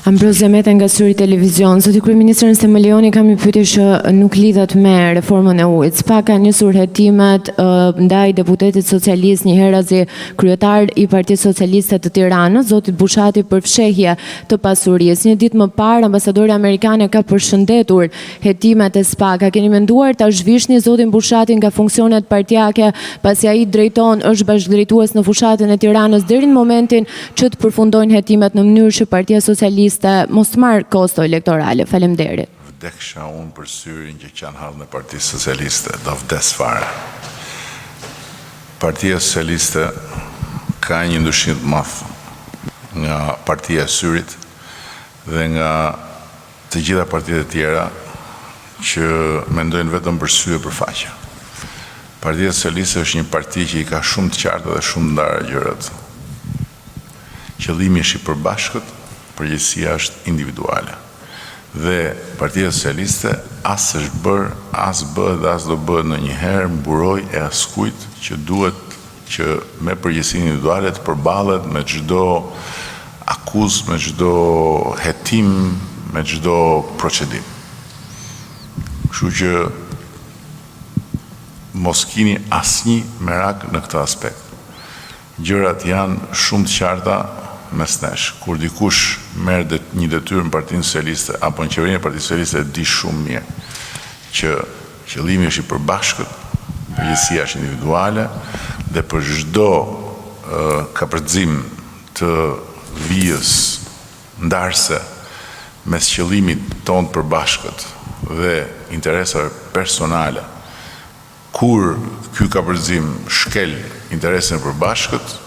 Ambroz Zemeta nga Syri Televizion. Zoti kryeministër, nëse më lejoni, kam një pyetje që nuk lidhet me reformën e ujit. SPA ka njësur hetimet ndaj deputetit socialist, një herazi kryetar i Partisë Socialiste të Tiranës, zotit Bushati, për fshehje të pasurisë. Një ditë më parë, ambasadori amerikane ka përshëndetur hetimet e SPA. Ka keni menduar ta zhvishni zotin Bushati nga funksionet partijake, pasi ai drejton, është bashkëdrejtues në fushatën e Tiranës deri në momentin që të përfundojnë hetimet në mënyrë që Partia Socialiste mos të marrë kosto elektorale. Faleminderit. Vdeksha unë për syrin që kanë hallë në Partisë Socialiste, do vdes fare. Partia Socialiste ka një ndryshim të madh nga Partia e Syrit dhe nga të gjitha partitë e tjera që mendojnë vetëm për sy e për faqe. Partia Socialiste është një parti që i ka shumë të qarta dhe shumë ndara gjërat. Qëllimi është i përbashkët, përgjithësia është individuale. Dhe Partia Socialiste as është bërë, as bëhet dhe as do bëhet në njëherë mburoj e askujt që duhet që me përgjithësi individuale të përballet me çdo akuzë, me çdo hetim, me çdo procedim. Kështu që mos keni asnjë merak në këtë aspekt. Gjërat janë shumë të qarta mes nesh. Kur dikush merr një detyrë në Partinë Socialiste apo në qeverinë e Partisë Socialiste, di shumë mirë që qëllimi është i përbashkët, përgjithësia është individuale dhe për çdo kapërcim të vijës ndarse mes qëllimit tonë të përbashkët dhe interesave personale, kur ky kapërcim shkel interesin e përbashkët,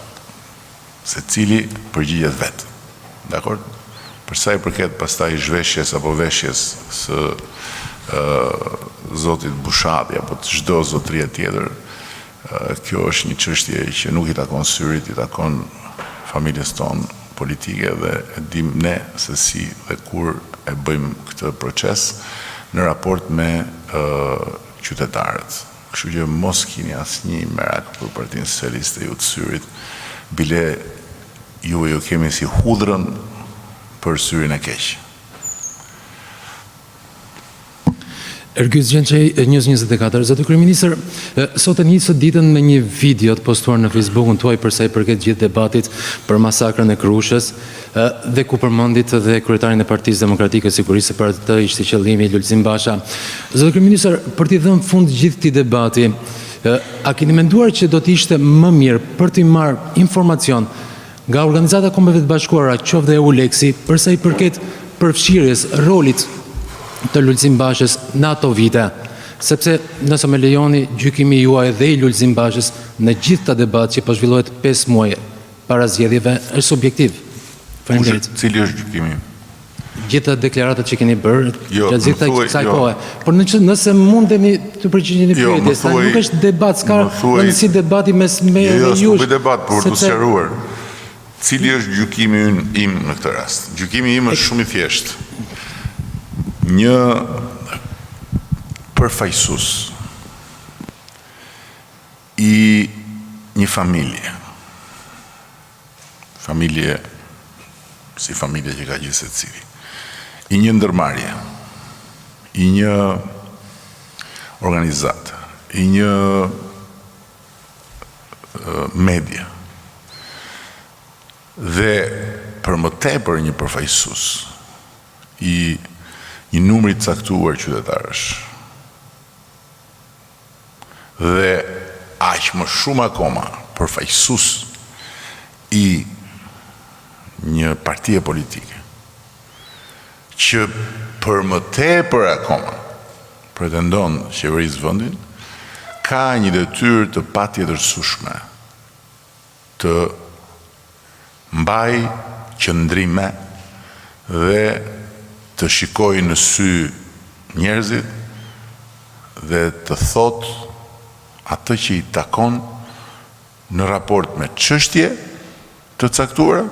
se cili përgjigjet vetë. Dakor? Për sa i përket pastaj zhveshjes apo veshjes së zotit Bushati apo të çdo zotërie tjetër, kjo është një çështje që nuk i takon Syrit, i takon familjes tonë politike dhe e dim ne se si dhe kur e bëjmë këtë proces në raport me qytetarët. Kështu që mos keni asnjë merak për Partinë Socialiste ju të Syrit, bile ju kemi si hudrën për syrin e keq. Ergyz Gjençej, News 24. Zoti kryeministër, sot e nisë ditën me një video të postuar në Facebookun tuaj për sa i përket gjithë debatit për masakrën e Krushës dhe ku përmendit dhe kryetarin e Partisë Demokratike Sigurisë, për të ishte qëllimi Lulzim Basha. Zoti kryeministër, për t'i dhënë fund gjithë këtij debati, a keni menduar që do të ishte më mirë për t'i marrë informacion nga Organizata e Kombeve të Bashkuara, qoftë dhe EULEX-i, për sa i përket përfshirjes rolit të Lulzim Bashës në ato vite, sepse nëse me lejoni gjykimi juaj dhe i Lulzim Bashës në gjithë të debat që po zhvillohet 5 muaj para zgjedhjeve është subjektiv. Faleminderit. Cili është gjykimi? Gjithë deklaratat që keni bërë gjatë gjithë kësaj kohe. Por nëse mundeni të përgjigjeni pyetjes, nuk është debat, s'ka rëndësi debati mes meje dhe jush. Jo, s'ka debat, por të sqaruar. Cili është gjykimi im në këtë rast? Gjykimi im është shumë i thjeshtë. Një përfaqësues i një familje si familje që ka gjithë secili, i një ndërmarrje, i një organizat, i një media, dhe për më tepër një përfaqësues i një numri të caktuar qytetarësh dhe aq më shumë akoma përfaqësues i një partie politike që për më tepër akoma pretendon qeverisë vendit, ka një detyrë të patjetërsueshme të mbaj qëndrime dhe të shikoj në sy njerëzit dhe të thot atë që i takon në raport me çështje të caktuara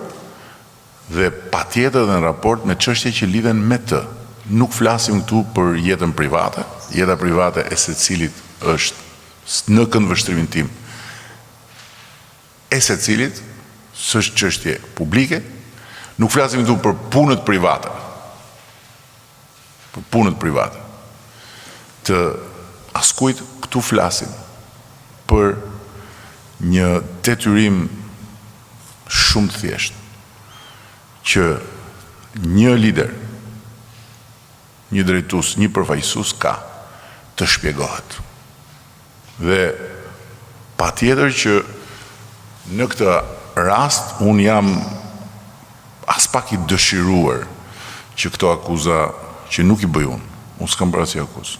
dhe patjetër dhe në raport me çështje që lidhen me të. Nuk flasim këtu për jetën private, jeta private e secilit është në këndvështrimin tim. E secilit s'është çështje publike, nuk flasim këtu për punët private. Për punët private. Të askujt këtu flasim për një detyrim shumë të thjeshtë që një lider, një drejtues, një përfaqësues ka të shpjegohet. Dhe patjetër që në këtë rast unë jam as pak i dëshiruar që këto akuza që nuk i bëj unë s'kam bërë asnjë akuzë.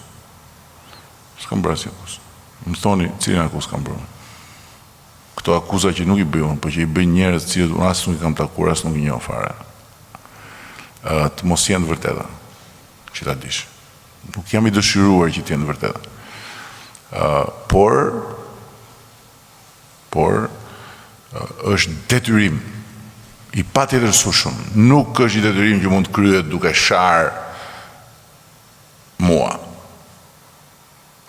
S'kam bërë asnjë akuzë. Më thoni cilën akuzë kam bërë. Këto akuza që nuk i bëj unë, por që i bëjnë njerëz që unë as nuk i kam takuar, as nuk i njoh fare. Të mos jenë të vërteta, që ta dish. Nuk jam i dëshiruar që të jenë të vërteta. Por është detyrim i patjetërsueshëm. Nuk është i detyrim që mund të kryhet duke sharë mua.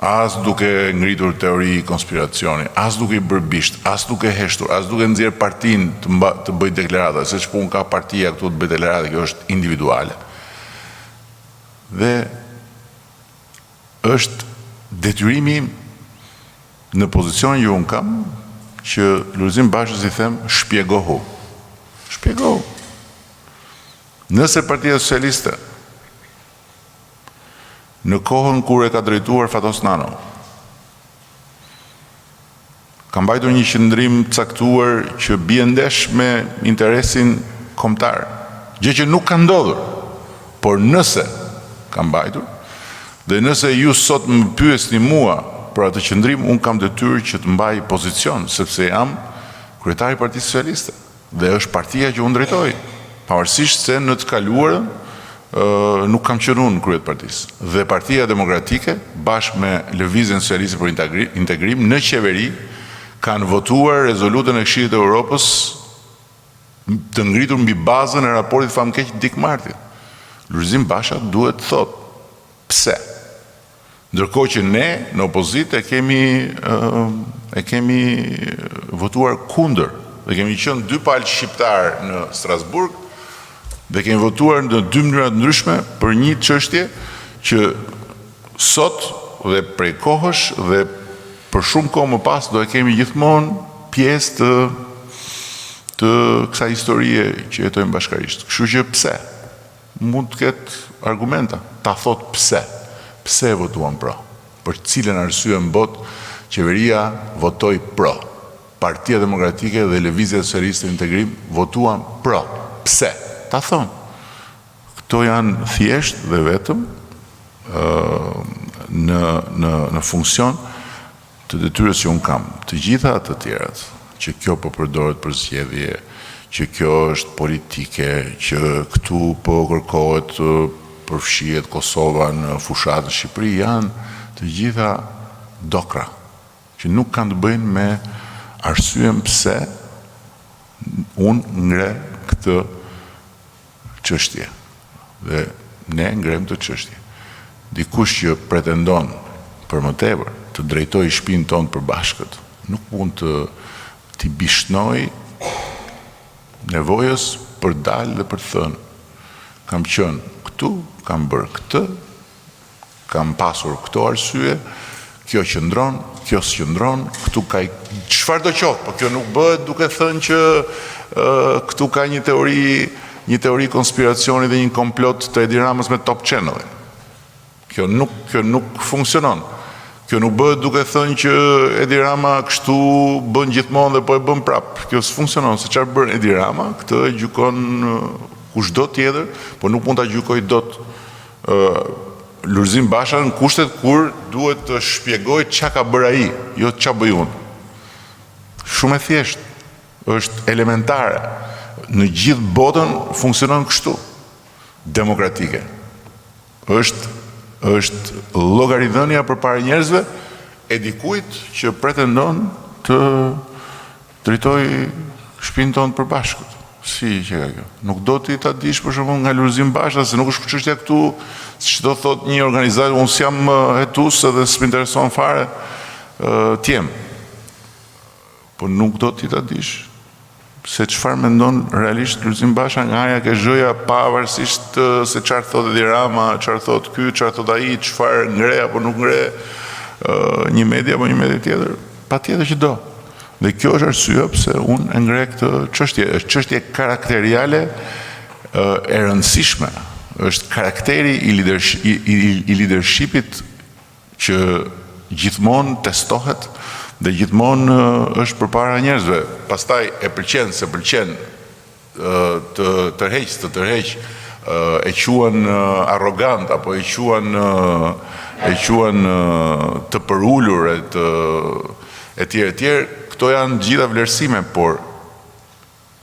As duke ngritur teori konspiracioni, as duke i bërë bisht, as duke heshtur, as duke nxjerr partinë të bëj deklarata, se ç'pun ka partia këtu të bëj deklarata, kjo është individuale. Dhe është detyrimi në pozicionin që unë kam, që Lulzim Bashës i them, shpjegohu. Shpjegohu. Nëse Partia Socialiste, në kohën kur e ka drejtuar Fatos Nano, ka mbajtur një qëndrim caktuar që bie ndesh me interesin kombëtar, gjë që nuk ka ndodhur, por nëse ka mbajtur, dhe nëse ju sot më pyesni mua për atë qëndrim, unë kam detyrë që të mbaj pozicion, sepse jam kryetari i Partisë Socialiste, dhe është partia që unë drejtoj, pavarësisht se në të kaluarën nuk kam qenë unë kryet partisë. Dhe Partia Demokratike, bashkë me Lëvizjen Socialiste për Integrim, në qeveri, kanë votuar rezolutën e Këshillit të Evropës të ngritur mbi bazën e raportit famkeq Dick Martin. Lulzim Basha duhet të thotë pse. Ndërkohë që ne në opozitë e kemi votuar kundër dhe kemi qenë dy palë shqiptar në Strasburg dhe kemi votuar në dy mënyra të ndryshme për një çështje që sot dhe prej kohësh dhe për shumë kohë më pas do e kemi gjithmonë pjesë të kësaj historie që jetojmë bashkarisht. Kështu që pse? Mund të ketë argumenta, ta thot pse. Pse votuan pro? Për cilën arsye në botë qeveria votoi pro? Partia Demokratike dhe Lëvizja Socialiste Integrim votuan pro. Pse? Ta thonë. Këto janë thjesht dhe vetëm në funksion të detyrës që unë kam. Të gjitha të tjerat, që kjo po përdoret për zgjedhje, që kjo është politike, që këtu po kërkohet përfshihet Kosova në fushatën Shqipëri, janë të gjitha dokra, që nuk kanë të bëjnë me arsyen pse unë ngre këtë çështje. Dhe ne ngrem të çështje. Dikush që pretendon për më tepër të drejtojë shtëpinë tonë për bashkët, nuk mund t'i bishnoj nevojës për dalë dhe për të thënë kam qenë këtu, kam bërë këtë, kam pasur këto arsye, kjo qëndron, kjo s'qëndron, këtu ka çfarë do qoftë, por kjo nuk bëhet duke thënë që këtu ka një teori konspiracioni dhe një komplot të Edi Ramës me Top Channel. Kjo nuk funksionon. Kjo nuk bëhet duke thënë që Edi Rama kështu bën gjithmonë dhe po e bën prap. Kjo s'funksionon, se çfarë bën Edi Rama, këtë e gjykon kushdo tjetër, por nuk mund ta gjykoj dot Lulzim Basha në kushtet kur duhet të shpjegoj çka ka bërë ai, jo ç'a bëj unë. Shumë e thjeshtë, është elementare. Në gjithë botën funksionon kështu, demokratike. Është llogaridhënia përpara njerëzve e dikujt që pretendon të drejtojë shtëpinë tonë për bashkët. Si që ka kjo? Nuk do ti ta dish për shembull nga Lulzim Basha, se nuk është çështja këtu, siç do thot një organizator, unë s'jam hetus edhe s'më intereson fare t'jem. Po nuk do ti ta dish se çfarë mendon realisht Lulzim Basha nga aja KSH-ja, pavarësisht se çfarë thotë Edi Rama, çfarë thotë ky, çfarë thotë ai, çfarë ngre apo nuk ngre një media apo një media tjetër, patjetër që do. Dhe kjo është arsye pse unë e ngre këtë çështje, është çështje karakteriale e rëndësishme. Është karakteri i leadershipit që gjithmonë testohet dhe gjithmonë është përpara njerëzve. Pastaj e pëlqen, se pëlqen të tërheq, e quan arrogant apo e quan të përulur e tjerë, këto janë gjitha vlerësime, por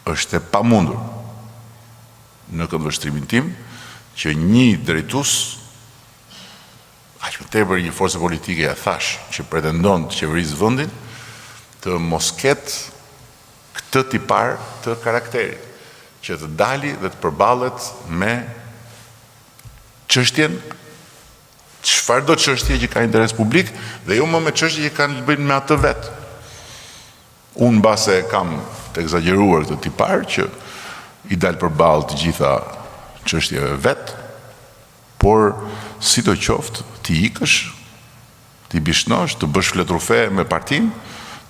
është e pamundur në këndvështrimin tim që një drejtues, aq më tepër një forcë politike, ja thash, që pretendon të qeverisë vendin, të mos ketë këtë tipar të karakteri, që të dali dhe të përballet me çështjen, çfarëdo çështje që ka interes publik, dhe jo më me çështje që kanë të bëjnë me atë vetë. Unë base kam të egzageruar këtë tipar që i dalë përballë të gjitha çështjeve vetë, por si të qoftë ti ikësh, ti bishnosh, të bësh fletrufe me partinë,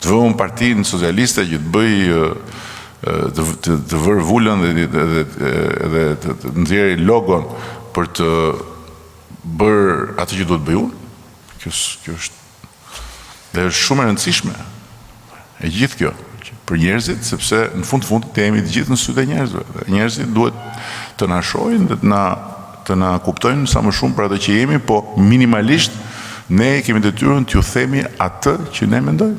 të vëmë partinë socialiste që të bëj të vërë vullën dhe të nxjerrë logon për të bërë atë që duhet bëj unë. Kjo është dhe është shumë e rëndësishme e gjithë kjo për njerëzit, sepse në fund të jemi të gjithë në sytë e njerëzve. Njerëzit duhet të na shohin dhe të na kuptojnë sa më shumë për atë që jemi, po minimalisht ne kemi detyrën t'ju themi atë që ne mendojmë.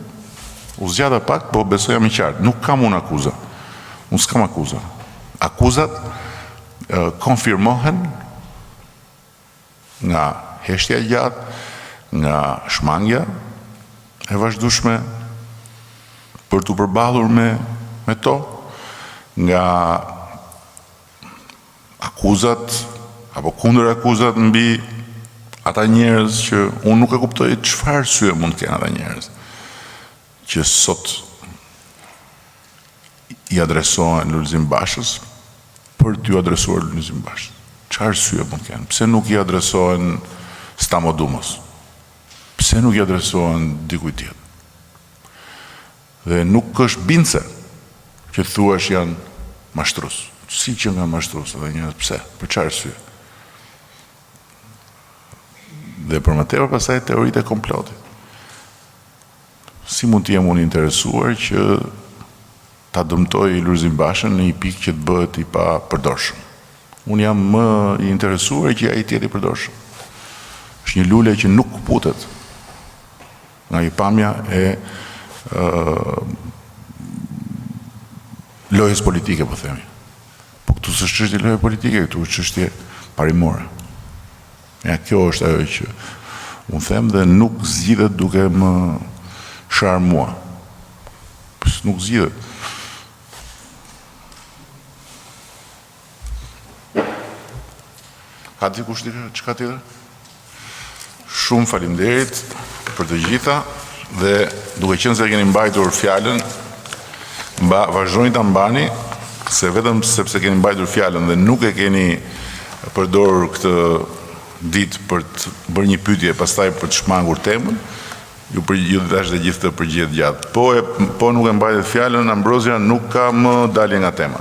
U zgjata pak, po besoj jam i qartë. Nuk kam unë akuza. Unë s'kam akuza. Akuzat konfirmohen nga heshtja gjatë, nga shmangja e vazhdueshme për të përballur me to, nga akuzat apo kundër akuzat mbi ata njerëz që unë nuk e kuptoj çfarë arsye mund të kenë ata njerëz që sot i adresohen Lulzim Bashës për t'ju adresuar Lulzim Bashës. Çfarë arsye mund të kenë? Pse nuk i adresohen Stamo Dumës? Pse nuk i adresohen dikujt tjetër? Dhe nuk është bindse që thuash janë mashtrues. Si që nga mashtrues edhe njerëz, pse? Për çfarë arsye? Dhe për më tepër pastaj teoritë e komplotit. Si mund të jem unë interesuar që ta dëmtoj Lulzim Bashën në një pikë që të bëhet i pa përdorshëm. Unë jam më i interesuar që ai të jetë i përdorshëm. Është një lule që nuk putet nga i pamja e lojës politike, po themi. Po këtu s'është çështje loje politike, këtu është çështje parimore. Ja, kjo është ajo që unë them dhe nuk zgjidhet duke më sharmua. Nuk zgjidhet. Ka dikush çka tjetër? Shumë faleminderit për të gjitha dhe duke qenë se keni mbajtur fjalën, vazhdoni ta mbani, se vetëm sepse keni mbajtur fjalën dhe nuk e keni përdorur këtë ditë për të bërë një pyetje pastaj për të shmangur temën, ju dash dhe gjithë të përgjigjet gjatë. Po nuk e mbajtet fjalën, Ambrozia nuk ka më dalje nga tema.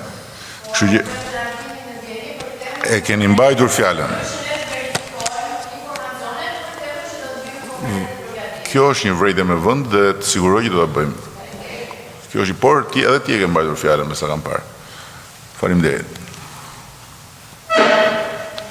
Kështu që e keni mbajtur fjalën. Kjo është një vërejtje me vend dhe të siguroj që do ta bëjmë. Kjo është, por edhe ti e ke mbajtur fjalën me sa kam parë. Faleminderit.